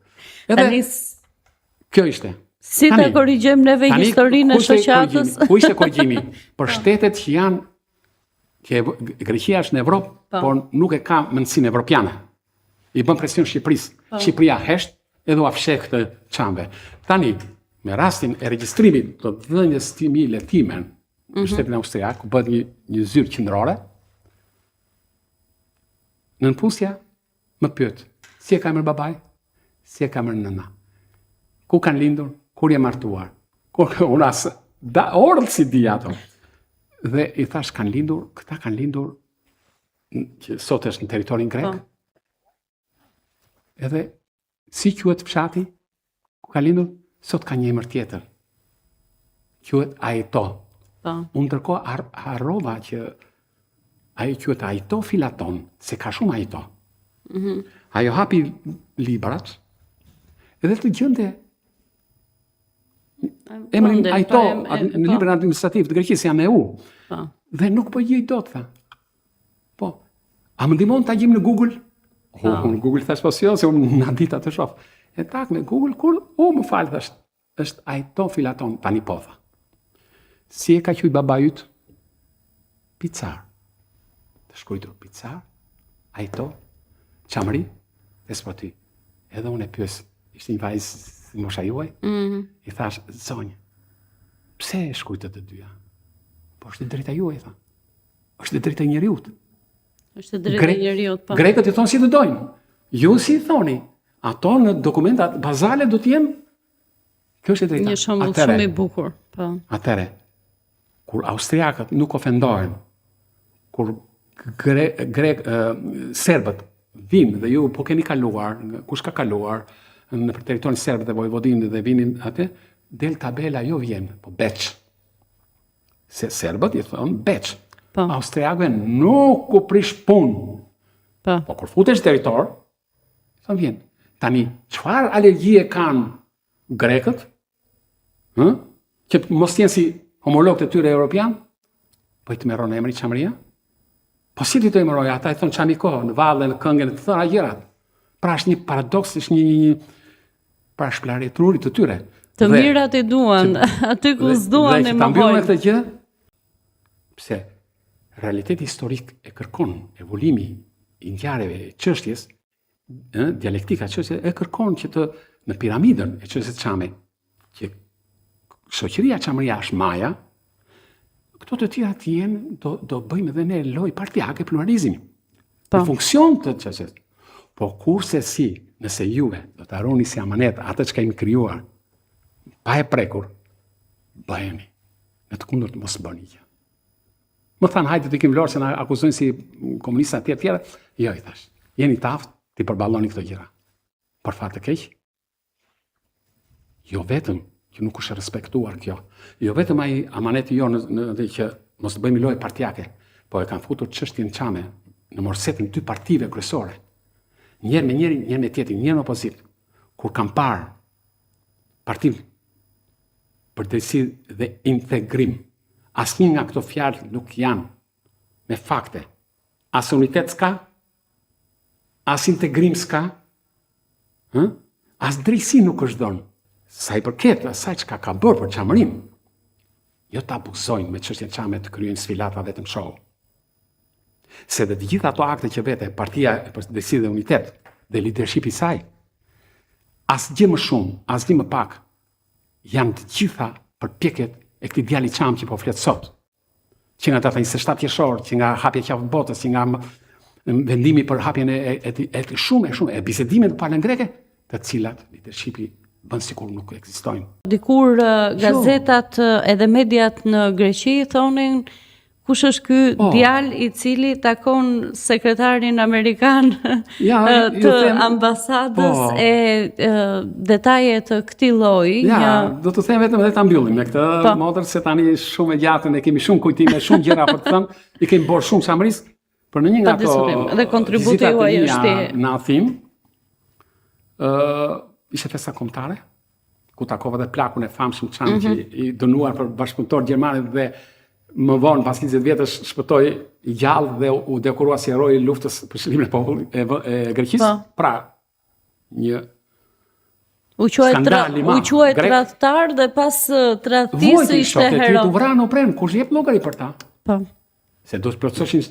Edhe kjo ishte. Si ta korrigjojmë neve historinë e shoqatës? Ku ishte korrigjimi? Për shtetet që janë që Greqia është në Evropë, por nuk e ka mendsinë evropiane. I bën presion Shqipërisë. Shqipëria hesht edhe u afsheh këtë çambe. Tani, me rastin e regjistrimit të dhënies timi letimen në shtetin austriak, ku bëhet një zyrë qendrore, nënpusja më pyet, si e ka emër babai, si e ka emër nëna, ku kanë lindur, kur je martuar, kur unë as orëll si di ato. Dhe i thash këta kanë lindur, që sot është në territorin grek, edhe si quhet fshati, ku ka lindur, sot ka një emër tjetër. Quhet Aito. Unë ndërkohë harrova që ai quhet Aito Filaton, se ka shumë Aito. Ajo hapi librat, edhe të gjende emrin Aito në librin administrativ të Greqisë janë me u. Dhe nuk po gjej dot, tha. Po, a më ndihmon ta gjejmë në Google? Në Google thash po se unë na dita të shoh. E tak në Google kur më fal thash. Është Aito Filaton, tani po tha. Si e ka quajtur baba yt? Picar. Të shkruajtur Picar, Aito, Çamri, despoti. Edhe unë e pyes, ishte një vajzë si mosha juaj? I thash, zonjë, pse e shkruajtë të dyja? Po është e drejta juaj, tha. Është e drejta e njeriut. Është e drejta e njeriut, po. Grekët i thonë si të dojnë. Ju si i thoni. Ato në dokumentat bazale do të jenë. Kjo është e drejta. Një shembull shumë i bukur, po. Atëre, kur austriakët nuk ofendohen, kur serbët vinë dhe ju po keni kaluar, kush ka kaluar në territorin serb dhe Vojvodinën dhe vinin atë, del tabela jo vjen, po beç. Se serbët i thonë beç. Austriakëve nuk u prish punë. Po kur futesh territor, thonë vjen. Tani, çfarë alergjie kanë grekët? Që mos jenë si homologët e tyre europian? Po i të merron emri Çamria? Po si ti të emëroj, ata i thonë Çamiko, në valle, në këngën, të thëra gjërat. Pra është një paradoks, është një pra shplarje trurit të tyre. Të mirat e duan, aty ku s'duan e më mohojnë. Këtë gjë, pse realiteti historik e kërkon evolimi i ngjarjeve e çështjes, dialektika e çështjes e kërkon që të në piramidën e çështjes Çame, që shoqëria Çamria është maja, këto të tjera të jenë, do bëjmë edhe ne lojë partijake pluralizmi. Në funksion të çështjes. Po kurse si, nëse juve do të harroni si amanet atë që kemi krijuar, pa e prekur, bëheni. Në të kundërt mos bëni gjë. Më thanë, hajde të kim vlorë se na akuzojnë si komunista tjera. Jo, i thash, jeni taft, ti përballoni këto gjëra. Për fat të keq, jo vetëm që nuk është respektuar kjo, jo vetëm ai amaneti jo në që mos të bëjmë lojë partijake, po e kanë futur çështjen Çame në morsetin 2 partive kryesore. Njerë me njeri, njerë me tjetrin, njerë në opozit. Kur kam parë Partim për drejtësi dhe integrim, asnjë nga këto fjalë nuk janë me fakte. As unitet s'ka, as integrim s'ka, as drejtësi nuk është dhënë. Sa i përket asaj çka ka bërë për çamërim, jo ta abuzojnë me çështjen çame të kryejnë sfilata vetëm show. Se dhe të gjitha ato akte që vete partia për drejtësi dhe unitet dhe leadershipi i saj, asgjë më shumë, asgjë më pak, janë të gjitha përpjekjet e këtij djali Çam që po flet sot. Që nga data 27 qershor, që nga hapja e qafë botës, që nga vendimi për hapjen e shumë e bisedimit të palën greke, të cilat leadershipi bën sikur nuk ekzistojnë. Dikur gazetat edhe mediat në Greqi thonin kush është ky djalë i cili takon sekretarin amerikan të ambasadës e detaje të këtij lloji. Do të them vetëm edhe ta mbyllim me këtë modër se tani shumë e gjatë ne kemi shumë kujtime, shumë gjëra për të thënë, i kemi bërë shumë çamëris, për në një nga ato dhe kontributi juaj është në Athinë, ishte festa kombëtare, ku takova dhe plakun e famshëm Çam që i dënuar për bashkëpunëtor gjermanë dhe më vonë, pas 20 vjetësh, shpëtoi gjallë dhe u dekorua si heroi i luftës për shëlimin e popullit e Greqisë. Pra, një skandal i madh. U quajt tradhtar dhe pas tradhtisë ishte hero. U vranë u pren, kush jep llogari për ta? Po. Se do të plotësoshin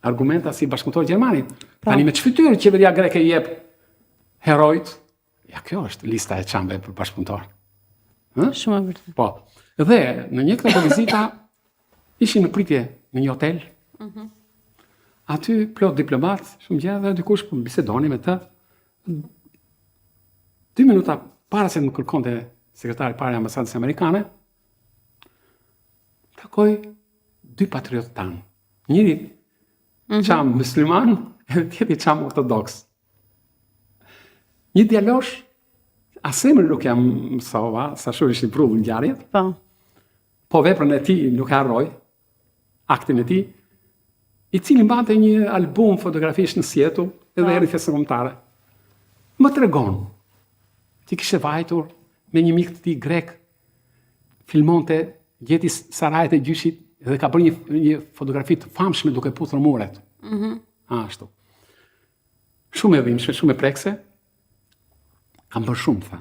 argumenta si bashkëpunëtor gjermanit. Tani me ç'fytyrë qeveria greke i jep herojt? Ja, kjo është lista e Çamëve për bashkëpunëtor. Shumë e vërtetë. Po. Dhe në një këtë vizita ishin në pritje në një hotel. Aty plot diplomat, shumë gjë dhe dikush po bisedoni me të. 2 minuta para se të më kërkonte sekretari parë i ambasadës amerikane, takoj 2 patriotë tanë. Njëri Çam musliman, e tjetri Çam ortodoks. Një djalosh, asemër nuk jam mësova, sa shumë ishin prullë në ngjarjet. Po veprën e tij nuk e harroj, aktin e tij, i cili mbante një album fotografish në Seattle edhe erdhi festën kombëtare. Më tregon që kishte vajtur me një mik të tij grek, filmonte gjeti sarajet e gjyshit dhe ka bërë një fotografi të famshme duke puthur muret. Ashtu. Shumë e dhimbshme, shumë e prekse. Kam bërë shumë, tha.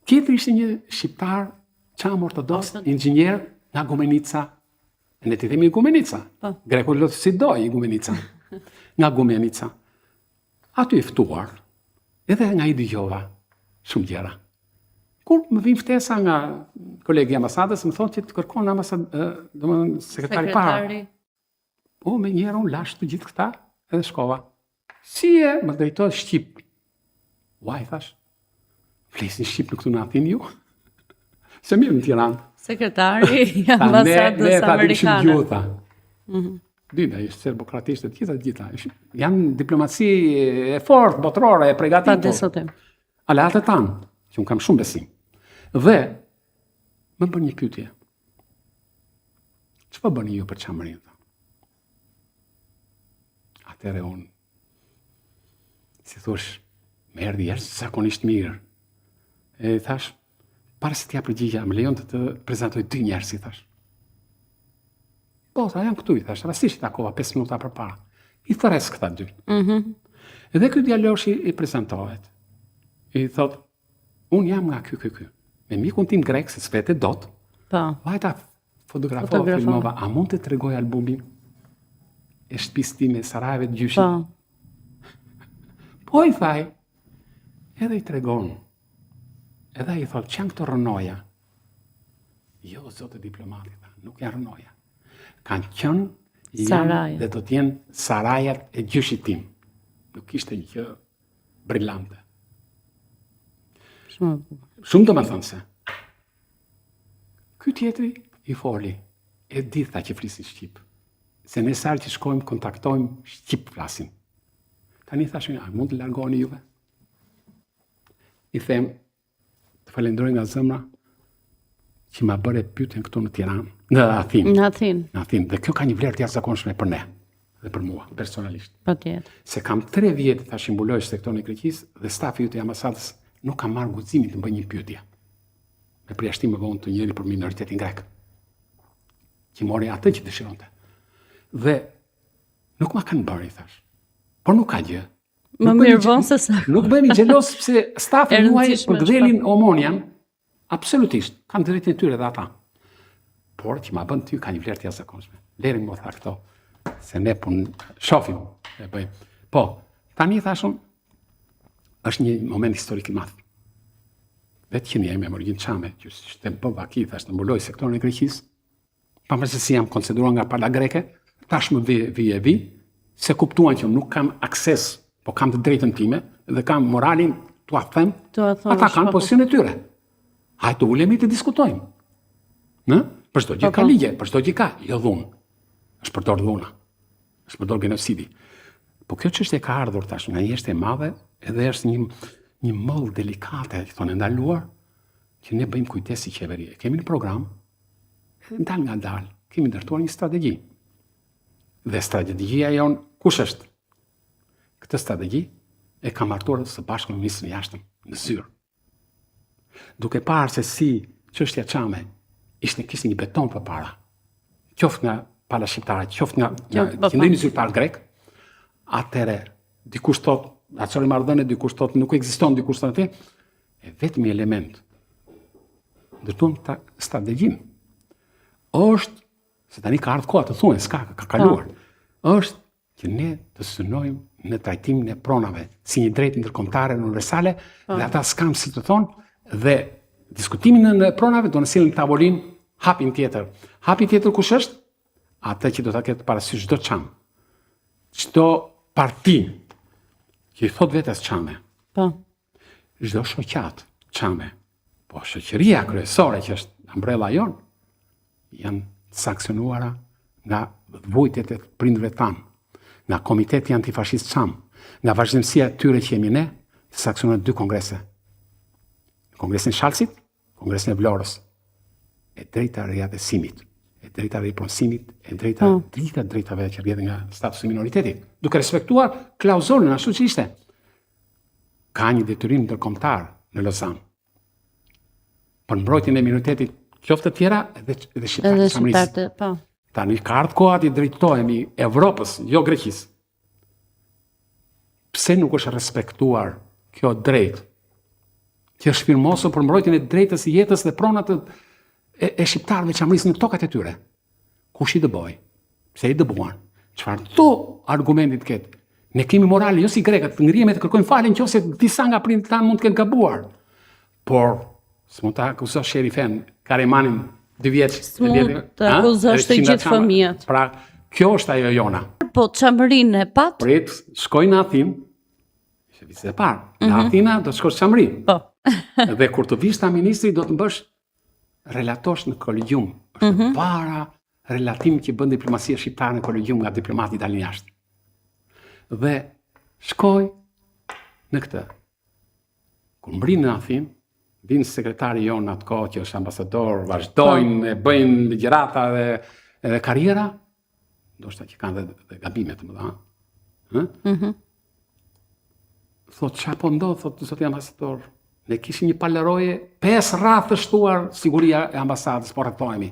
Tjetri ishte një shqiptar Çam ortodoks, inxhinier nga Gumenica. Ne ti themi Gumenica. Greku lot si doj Gumenica. Nga Gumenica. Aty i ftuar. Edhe nga i dëgjova shumë gjëra. Kur më vin ftesa nga kolegi i ambasadës, më thonë që të kërkon domethënë sekretari parë. Po me njëherë unë lash të gjithë këta edhe shkova. Si e më drejtoi shqip. Uaj, thash. Flesin shqip në këtu në Athinë ju? Se mirë në Tiranë. Sekretari i ambasadës amerikane. Dyda, ishte serbokratisht e gjitha. Janë diplomaci e fortë, botërore, e përgatitur. Aleatë tanë, që unë kam shumë besim. Dhe, më bërë një pyetje. Që po bëni ju për çamërinë? Atëre unë, si thush, më erdhi jashtëzakonisht mirë. E thash, para se t'ja përgjigja, më lejon të prezantoj 2 njerëz, si thash. Po, sa janë këtu, i thash, rastisht i takova 5 minuta përpara. I thres këta 2. Edhe ky djalosh i prezantohet. I thot, unë jam nga ky. Me mikun tim grek, se s'vete dot. Vajta fotografova, filmova, a mund të tregoj albumin e shtëpisë time, Sarajeve të gjyshit? Po, i thaj, edhe i tregon. Edhe i thot, që janë këto rënoja? Jo, zotë diplomati, nuk janë rënoja. Kanë qënë janë dhe do t'jenë sarajat e gjyshit tim. Nuk ishte një gjë brillante. Shumë do më thënë se. Ky tjetri i foli, e ditha që flisin shqip. Se ne sarë që shkojmë, kontaktojmë, shqip flasin. Tani thashën, a mund të largoni juve? I them, të falenderoj nga zemra që ma bëre pyetjen këtu në Tiranë, në Athinë. Në Athinë. Dhe kjo ka një vlerë të jashtëzakonshme për ne. dhe për mua, personalisht. Patjetër. Se kam 3 vjetë, thash, mbuloj sektorin e Greqisë dhe stafi i ambasadës nuk ka marrë guximin të bëjë një pyetje. Me përjashtim e vonë të njëri për minoritetin grek. Që mori atë që dëshironte. Dhe nuk ma kanë bërë, thash. Por nuk ka gjë. Më mirë vonë se sa. Nuk bëhemi xhelos pse stafi E muaj rëndësishme për gdhelin Omonian, absolutisht, kanë drejtën e tyre dhe ata. Por që ma bën ty ka një vlerë të jashtëzakonshme. Leri më tha këto, se ne shohim e bëjmë. Po, tani thashun, është një moment historik i madh. Vetë që jemi me Morgin Çame, që ishte më vaki, thash të mbuloj sektorin e Greqisë, pavarësisht se jam konsideruar nga pala greke, tashmë vi, se kuptuan që nuk kam akses, po kam të drejtën time dhe kam moralin t'ua them, ata kanë pozicionin e tyre. Hajde të ulemi të diskutojmë. Në? Për çdo gjë ka ligje, për çdo gjë ka, jo dhunë. Është përdor dhuna. Është përdor genocidi. Po kjo çështje ka ardhur tash nga një jeshtë e madhe, edhe është një moll delikate, që thonë ndaluar, që ne bëjmë kujdes si qeveri. Kemi një program, ndal nga dal, kemi ndërtuar një strategji. Dhe strategjia jon kush është? Këtë strategji e ka martuar së bashku me ministrin e jashtëm në zyrë. Duke parë se si çështja Çame kishte një beton përpara. Qoftë nga pala shqiptare, qoftë nga qendrimi zyrtar grek, atëre dikush thotë, atë marrëdhënie dikush thotë nuk ekziston, dikush thotë atë, e vetmi element ndërtuam strategjinë. Është se tani ka ardhur koha të thuhen, ka kaluar. Është që ne të synojmë në trajtimin e pronave si një drejtë ndërkombëtare universale dhe ata s'kam si të thonë dhe diskutimin në pronave do në sillen në tavolinë hapin tjetër. Hapi tjetër kush është? Atë që do ta ketë parasysh çdo Çam. Çdo parti që i thot vetes Çame. Po. Çdo shoqat Çame. Po shoqëria kryesore që është ambrella jon janë sanksionuara nga vujtjet e prindërve tanë, nga Komiteti Antifashist Çam, nga vazhdimësia e tyre që jemi ne, të sanksionuar 2 kongrese. Kongresin e Shalsit, Kongresin e Vlorës, e drejta riadesimit, e drejta ripunësimit, e drejtave që rrjedhin nga statusi i minoritetit, duke respektuar klauzulën ashtu që ishte. Ka një detyrim ndërkombëtar në Lozan për mbrojtjen e minoritetit, qoftë të tjera edhe shqiptarët çamërisë. Po. Tani ka ardhur koha të drejtohemi Evropës, jo Greqisë. Pse nuk është respektuar kjo drejtë? Që është firmosur për mbrojtjen e drejtës së jetës dhe pronat e shqiptarëve çamërisë në tokat e tyre. Kush i dëboi? Pse i dëbuan? Çfarë do argumentit ketë? Ne kemi morale, jo si grekët, të ngrihemi të kërkojmë falje nëse disa nga prindërit tanë mund të kenë gabuar. Por s'mund ta akuzosh sherifen Karemanin 2 vjeç. S'mund të akuzosh të gjithë fëmijët. Pra, kjo është ajo jona. Po çamërinë e pat? Prit, shkoj në Athinë. Ishte vizitë e parë. Në Athina do të shkosh çamërinë. Po. Dhe kur të vish ta ministri do të bësh relatosh në kolegium. Është para relatim që bën diplomacia shqiptare në kolegium nga diplomati dalin jashtë. Dhe shkoj në këtë. Kur mbrin në Athinë, vinë sekretari jonë atë kohë që është ambasador, vazhdojnë, bëjnë ligjërata dhe karriera, ndoshta që kanë dhe gabime të mëdha. Thot, çfarë po ndodh, thot, zoti ambasador, ne kishim një paleroje 5 radhë të shtuar siguria e ambasadës, po rrethojemi.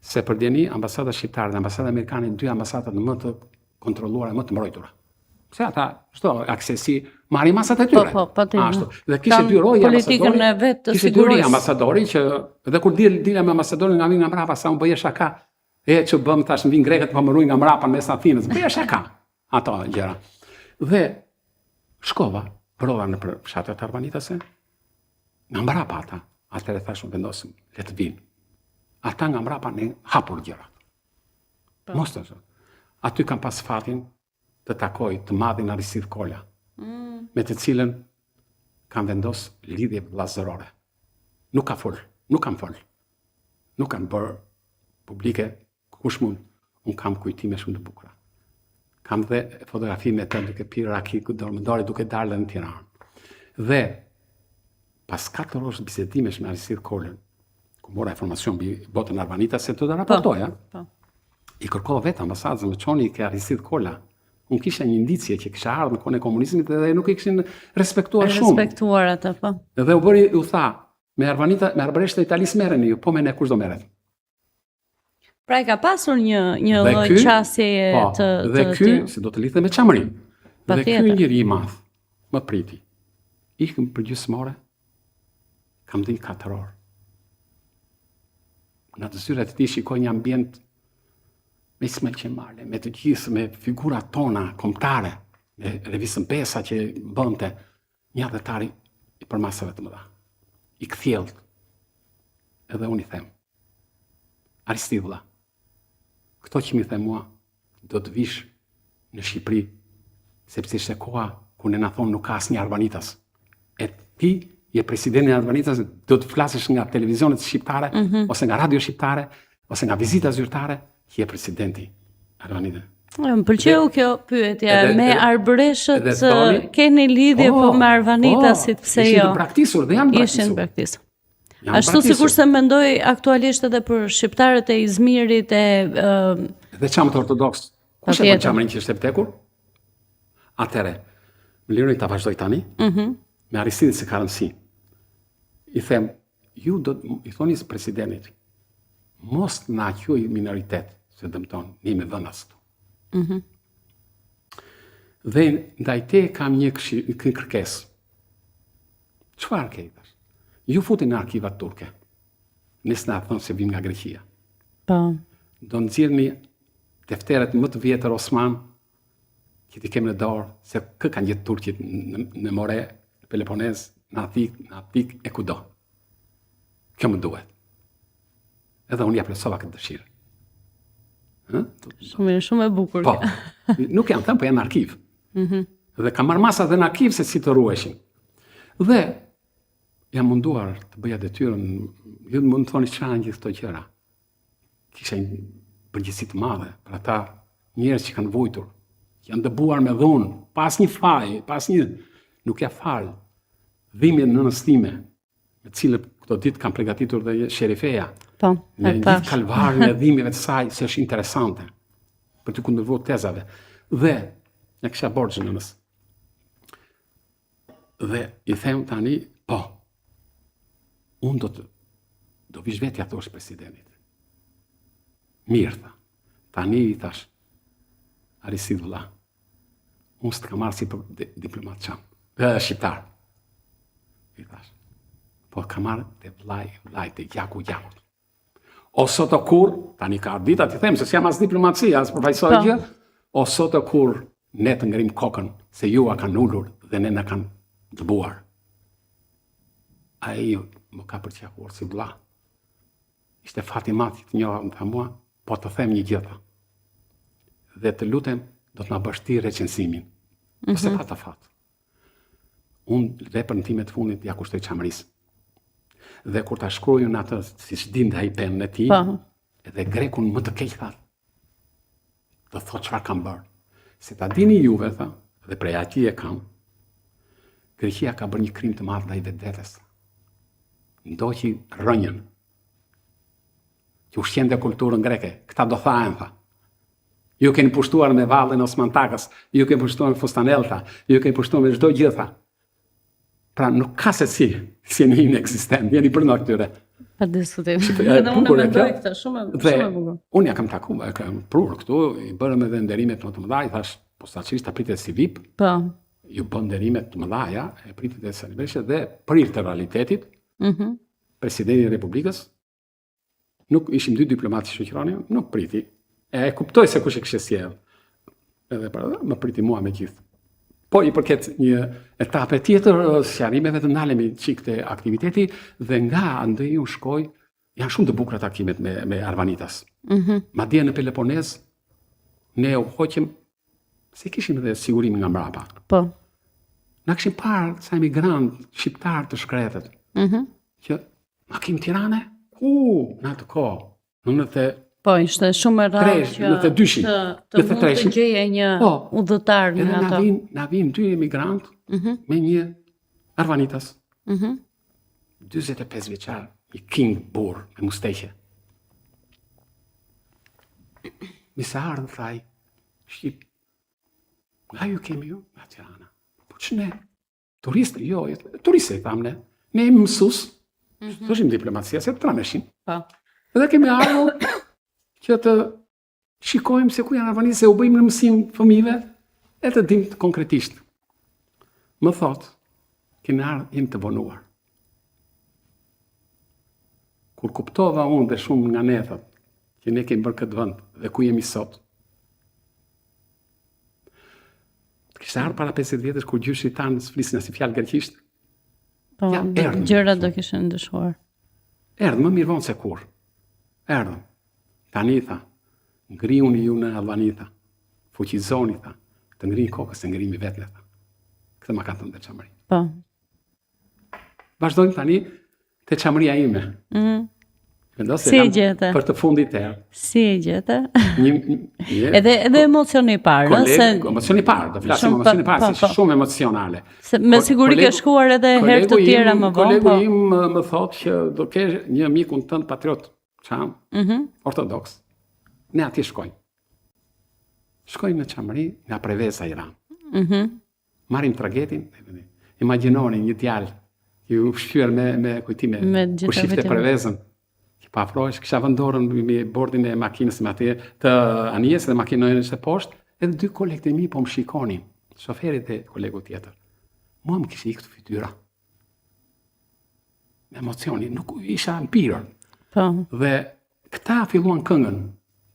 Se për djeni, ambasada shqiptare dhe ambasada amerikane, 2 ambasadat më të kontrolluara, më të mbrojtura. Se ata, çdo aksesi, marrin masat e tyre. Po, ashtu. Dhe kishte 2 roje politikën e vet të sigurisë. Kishte 2 ambasadori që dhe kur dila me ambasadorin nga vin nga mbrapa sa u bëje shaka. Që bëm tash në vin grekët po më ruajnë nga mbrapa mes Athinës. Bëje shaka. Ato gjëra. Dhe shkova, prova në fshatet Arvanitase. Nga mbrapa ata, atëherë thashun vendosim le të vinë. Ata nga mbrapa ne hapur gjërat. Mos të thonë. Aty kam pas fatin të takoj të madhin Arisid Kola, me të cilën kam vendos lidhje vllazërore. Nuk ka fol, nuk kam fol. Nuk kam bërë publike kush mund. Unë kam kujtime shumë të bukura. Kam dhe fotografi me të duke pirë raki dormëdore duke dalë në Tiranë. Dhe pas 4 orësh bisedimesh me Arisid Kolën, ku mora informacion mbi botën Arvanitase, të raportoja. I kërkova vetë ambasadës me çoni ke Aristid Kola. Unë kisha një indicje që kisha ardhur në kohën e komunizmit dhe nuk e kishin respektuar shumë. Respektuar atë, po. Dhe u tha, me arbëreshtë e Italisë merreni ju, po me ne kush do merret. Pra ka pasur një lloj qasjeje të dhe ky se do të lidhte me çamërin. Dhe ky njeri i madh më priti. Ikëm për gjysmore, kam dhënë 4 orë. Në të zyrat e tij shikoj një ambient me Ismail Qemale, me të gjithë, me figurat tona kombëtare, me revistën Pesa që bënte një adhetari i përmasave të mëdha. I kthjellët. Edhe unë i them, Aristid vëlla, këto që mi them mua, do të vish në Shqipëri, sepse ishte koha ku ne na thonë nuk ka asnjë arbanitas. E ti je presidenti i arbanitas, do të flasësh nga televizionet shqiptare, ose nga radio shqiptare, ose nga vizita zyrtare, që je presidenti arbanitas. Më pëlqeu kjo pyetje, me arbëreshët keni lidhje po me arvanitasit, pse jo? Ishin të praktisur dhe janë praktisur. Ishin praktisur. Ashtu sikur se mendoj aktualisht edhe për shqiptarët e Izmirit dhe çamt ortodoks. Kush e bën çamrin që është e vdekur? Atëre, më lironi ta vazhdoj tani. Me Aristidin se ka rëndësi. I them, ju do i thoni presidentit, mos na quaj minoritet, se dëmton një me dhënas këtu. Dhe ndaj te kam një kërkesë. Çfarë ke? Ju futin në arkivat turke. Nëse na thonë se vim nga Greqia. Po. Do nxjerrni defteret më të vjetër Osman që ti kemë në dorë, se kë kanë gjetë turqit në More, në Peloponez, në Atik e kudo. Kjo më duhet. Edhe unë ja plotësova këtë dëshirë. Shumë e bukur. Po, nuk janë thënë, po janë në arkiv. Dhe kam marrë masa dhe në arkiv se si të ruheshin. Dhe jam munduar të bëja detyrën, ju mund të thoni çfarë gjithë këto gjëra. Kisha një përgjegjësi të madhe për ata njerëz që kanë vujtur, që janë dëbuar me dhunë, pas një faj, nuk ja fal dhimbjen në nënës time, me cilët këto ditë kam përgatitur dhe Sherifeja. Po, me një kalvarin e dhimbjeve të saj, se është interesante për të kundërvojtur tezave. Dhe ne kisha borxh nënës. Dhe i them tani, po, unë do vish vetja thosh presidentit. Mirë, tha. Tani i thash, Aristid vëlla, unë s'të kam marrë si për diplomat shqiptar. I thash, po kam marrë të vlaj, të gjakut. O sot o kur, tani ka ardita t'i them, se s'jam as diplomacia, as përfaqësoj gjë, o sot o kur ne të ngrim kokën, se ju a kanë ullur dhe ne na kanë dëbuar. Ai më ka përqafuar si vëlla. Ishte Fatimati të njoha, më tha mua, po të them një gjë. Dhe të lutem, do të na bësh ti recensimin. Ose pa ta fat. Unë veprën time të fundit ja kushtoj çamërisë. Dhe kur ta shkruajun atë, siç dinte ai penën e tij, edhe grekun më të keq tha. Do thotë çfarë kam bërë. Se ta dini juve, tha, dhe prej atij e kam. Greqia ka bërë një krim të madh ndaj vetvetes. Ndoqi rënjën. Që ushqente kulturën greke. Këta do thahen, tha. Ju keni pushtuar me vallën Osmantakës, ju keni pushtuar me Fustanellta, ju keni pushtuar me çdo gjë, tha. Pra nuk ka se si jeni inexistent, jeni për në këtyre. Pa diskutim. Dhe unë mendoj këtë, shumë e bukur. Unë ja kam takuar, kam prurë këtu, i bërëm edhe nderimet më të mëdha, i thash, posaçërisht ta pritet si VIP. Po. Ju bën nderimet të mëdha, e pritet e Sali Berisha dhe prirë të realitetit. Presidenti i Republikës, nuk ishim dy diplomatë shoqëroni, nuk priti. E kuptoj se kush e kishte sjell. Edhe para më priti mua me gjithë. Po i përket një etape tjetër, sqarimeve të ndalemi çik te aktiviteti dhe nga andej u shkoj, janë shumë të bukura takimet me Arvanitas. Madje në Peloponez ne u hoqëm se kishim edhe sigurimi nga mbrapa. Po. Na kishim parë sa emigrant shqiptar të shkretët. Që ma kim Tirane? Në atë kohë, po, ishte shumë e rrallë që të mund të gjeje një udhëtar në ato. Na vinë 2 emigrant me një Arvanitas. 45 vjeçar, një king burr me musteqe. Mi se ardhë, thaj, Shqip, nga ju kemi ju? Nga Tirana. Po që ne? Turistë? Jo, turistë i thamë ne. Ne jemi mësus, të ishim diplomacia, se të trameshin. Po. Edhe kemi ardhur që të shikojmë se ku janë arvanistë, se u bëjmë në mësim fëmijëve, e të dim konkretisht. Më thotë, kemi ardhur, jemi të vonuar. Kur kuptova unë dhe shumë nga ne, thot, që ne kemi bërë këtë vend dhe ku jemi sot. Kishte ardhur para 50 vjetësh kur gjyshi tanë flisin as fjalë greqisht. Po, Ja, erdhëm. gjërat do kishin ndryshuar. Erdhëm më mirë vonë se kur. Erdhëm. Tani tha, ngriuni ju në Albani, tha. Fuqizoni, tha. Të ngrini kokës se ngrimi vetë, tha. Këtë ma kanë thënë te çamëri. Po. Vazhdojmë tani te çamëria ime. Vendos se Si e kam gjete? për të fundit të erë. Si e gjete? Një Edhe emocioni i parë, ëh, se emocioni i parë, do flasim Shumë, emocioni i parë, po, si po. shumë emocionale. me siguri ke shkuar edhe herë të tjera më vonë, Kolegu po. im më thotë që do kesh një mikun tënd patriot, çam, ortodoks. Ne atje shkojmë. Shkojmë në çamëri nga Preveza Iran. Marrim tragjetin, imagjinoni një djalë që u shqyer me kujtime, Me gjitha kur shifte kujtime. Prevezën. Që pa afrohesh, kisha vendorën me bordin e makinës me atje të anijes dhe makinën e poshtë, edhe 2 kolegët e mi po më shikonin, shoferit e kolegu tjetër. Mua më kishte ikë fytyra. Me emocioni, nuk isha mpirur. Po. Dhe këta filluan këngën.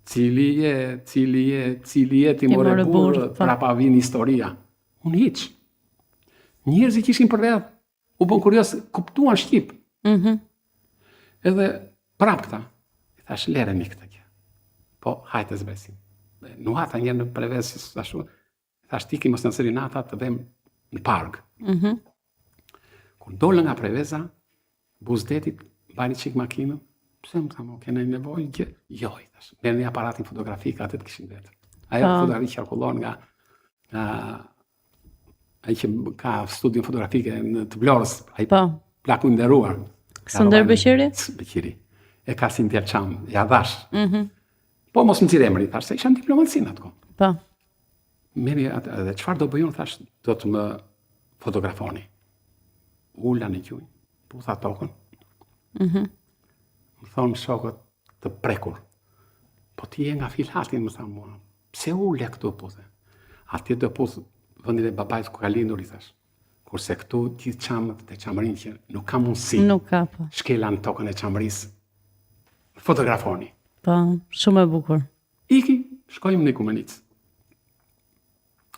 Cili je ti more more burë, burë, po. prapa vin historia. Unë hiq. Njerëzit ishin për vedh, u bën kurios, kuptuan shqip. Edhe prap këta, i thash leremi këtë gjë. Po, hajte zbesim. Nuhata njerë në Prevez, si thashu, thash tiki mos në Serenata të vem në park. Kur dolën nga Preveza, buzdetit, bani qik makinën, pse më thamë, kena nevojë gjë? Jo, i thash, merë një aparatin fotografik, atë të kishin vetër. Ajo fotografi qarkullon nga ai që ka studion fotografike në të Vlorës, ai Po. plaku i nderuar. Skënder Beqiri? Beqiri. E ka si ndjer çam, ja dhash. Po mos më nxirë emri, thash se isha në diplomacinë atko. Po. Merri atë, edhe çfarë do bëjun, thash, do të më fotografoni. Ula në gjunjë, putha tokën. Më thonë shokët të prekur. Po ti je nga Filati, më thanë mua. Pse ule këtu puthe? Atje do puth vendin e babait ku ka lindur, i thash. Kurse këtu gjithë çamët të çamërinë që nuk ka mundësi. Nuk ka, po. Shkela në tokën e çamërisë. Fotografoni. Po, shumë e bukur. Iki, shkojmë në Ikumenicë.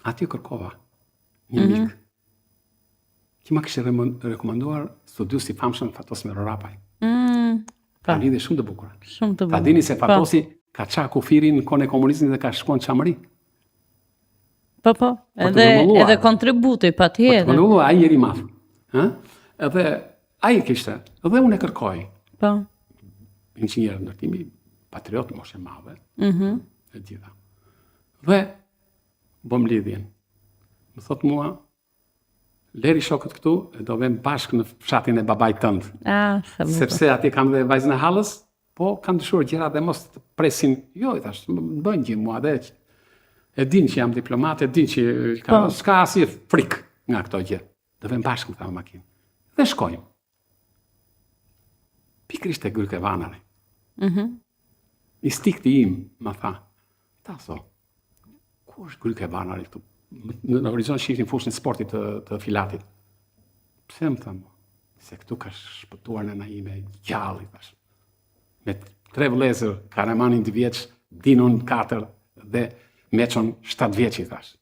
Aty kërkova një mik. Që ma kishte rekomanduar studiusi i famshëm Fatos Merorapaj. Ka lidhje shumë të bukura. Shumë të Ta bukur. dini se Fatosi ka qa kufirin në kohën e komunizmit dhe ka shkuar në çamëri. Po, po. Edhe kontributi, Po të patjetër. mënullu, ai njeri madh. Ë? Edhe ai kishte, edhe unë e kërkoj. Po. Inxhinier ndërtimi, patriot, moshe madhe. E gjitha. Dhe bëm lidhjen. Më thot mua, leri shokët këtu, e do vem bashkë në fshatin e babait tënd. Sa bukur. Sepse atje kam dhe vajzën e hallës, po kam dëshuar gjëra dhe mos të presin. Jo, i thash, më bëjnë gjë mua dhe e din që jam diplomat, e din që s'ka asnjë frikë nga këto gjë. Do vem bashkë në këtë makinë. Dhe shkojmë. Pikrisht e Gryke Vanare. I stikti im, më tha, taso, ku është Gryke Vanare këtu? Në horizont shiftin fushën e sportit të Filatit. Pse më thamë? Se këtu ka shpëtuar nëna ime gjallë, i thash. Me 3 vëllezër, Karamanin 2 vjeç, Dinon 4 dhe Meçon 7 vjeç, i thash.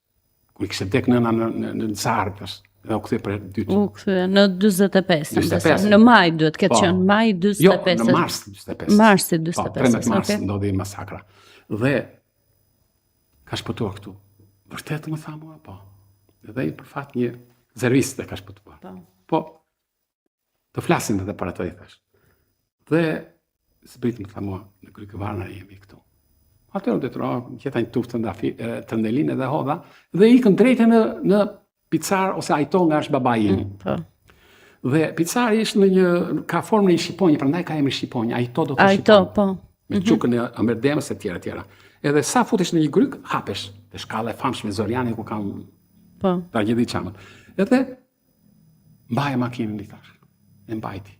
Kur kishte vdek nëna në Zar, thash, dhe u kthye për herë dytë. U kthye në 45. 45. Në maj duhet ketë qenë, maj 45. Jo, në mars 45. Marsi Po, 45. 13 mars okay. ndodhi masakra. Dhe ka shpëtuar këtu. Vërtet më tha mua, po. Dhe i për fat një zervist e ka shpëtuar. Po, të flasim edhe për ato, i thash. Dhe zbrit më tha mua, në Gryke Vanare jemi këtu. Atëherë detyrova, gjeta një tuftë të ndelinë dhe hodha, dhe ikën drejtë në picar ose ajto nga është babai im. Po. Dhe picari ishte ka formën e shqiponjë, prandaj ka emrin shqiponjë. Ajto do të Ajto, shqiponjë. po. Me çukën e Amerdemës e tjera. Edhe sa futesh në një gryk, hapesh. Te shkalla e famshme Zoriani ku kam Po. tragedi çamët. Edhe mbaje makinën i thash. E mbajti.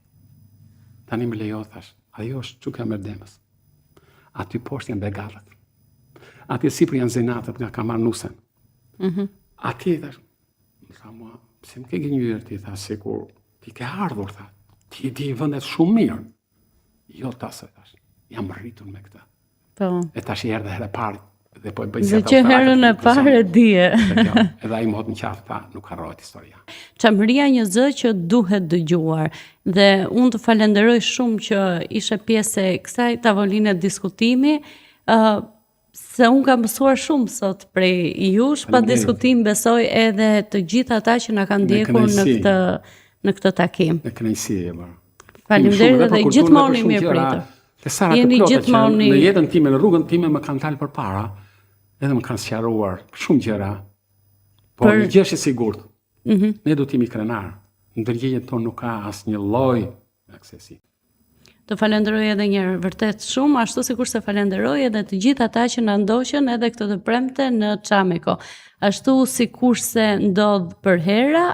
Tani më lejo thash. Ajo është çuka Merdemës. Aty poshtë janë begatët. Aty sipër janë zenatët nga Kamarnusen. Aty thash. Më tha mua, pse më ke gënjur ti thash sikur ti ke ardhur tha. Ti di vendet shumë mirë. Jo tasë thash. Jam rritur me këtë. Po. E tash erdhe herë e parë dhe po e bëj Dhe që herën e parë e dije. Edhe ai më hot në qafë tha, nuk harrohet historia. Çamëria një zë që duhet dëgjuar dhe unë të falenderoj shumë që ishe pjesë e kësaj tavoline diskutimi, se unë kam mësuar shumë sot prej jush, pa diskutim besoj edhe të gjithë ata që na kanë ndjekur në këtë takim. Me kënaqësi e bërë. Faleminderit dhe gjithmonë i mirë pritur. Jeni gjithmonë në jetën time, në rrugën time më kanë dalë përpara, edhe më kanë sqaruar shumë gjëra. Po një gjë është e sigurt. Ne do t'jemi krenar. Ndërgjegjën tonë nuk ka asnjë lloj aksesi. Të falenderoj edhe një herë vërtet shumë, ashtu sikur se falenderoj edhe të gjithë ata që na ndoqën edhe këtë të premte në Çamiko. Ashtu sikur se ndodh për hera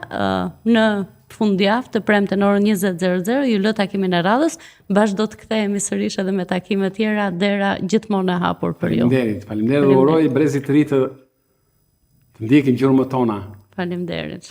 në fundjavë të premte në orën 20:00, ju lë takimin e radhës, bashkë do të kthehemi sërish edhe me takime tjera, dera gjithmonë e hapur për ju. Faleminderit, uroj brezit të ri të ndjekin gjurmët tona. Faleminderit.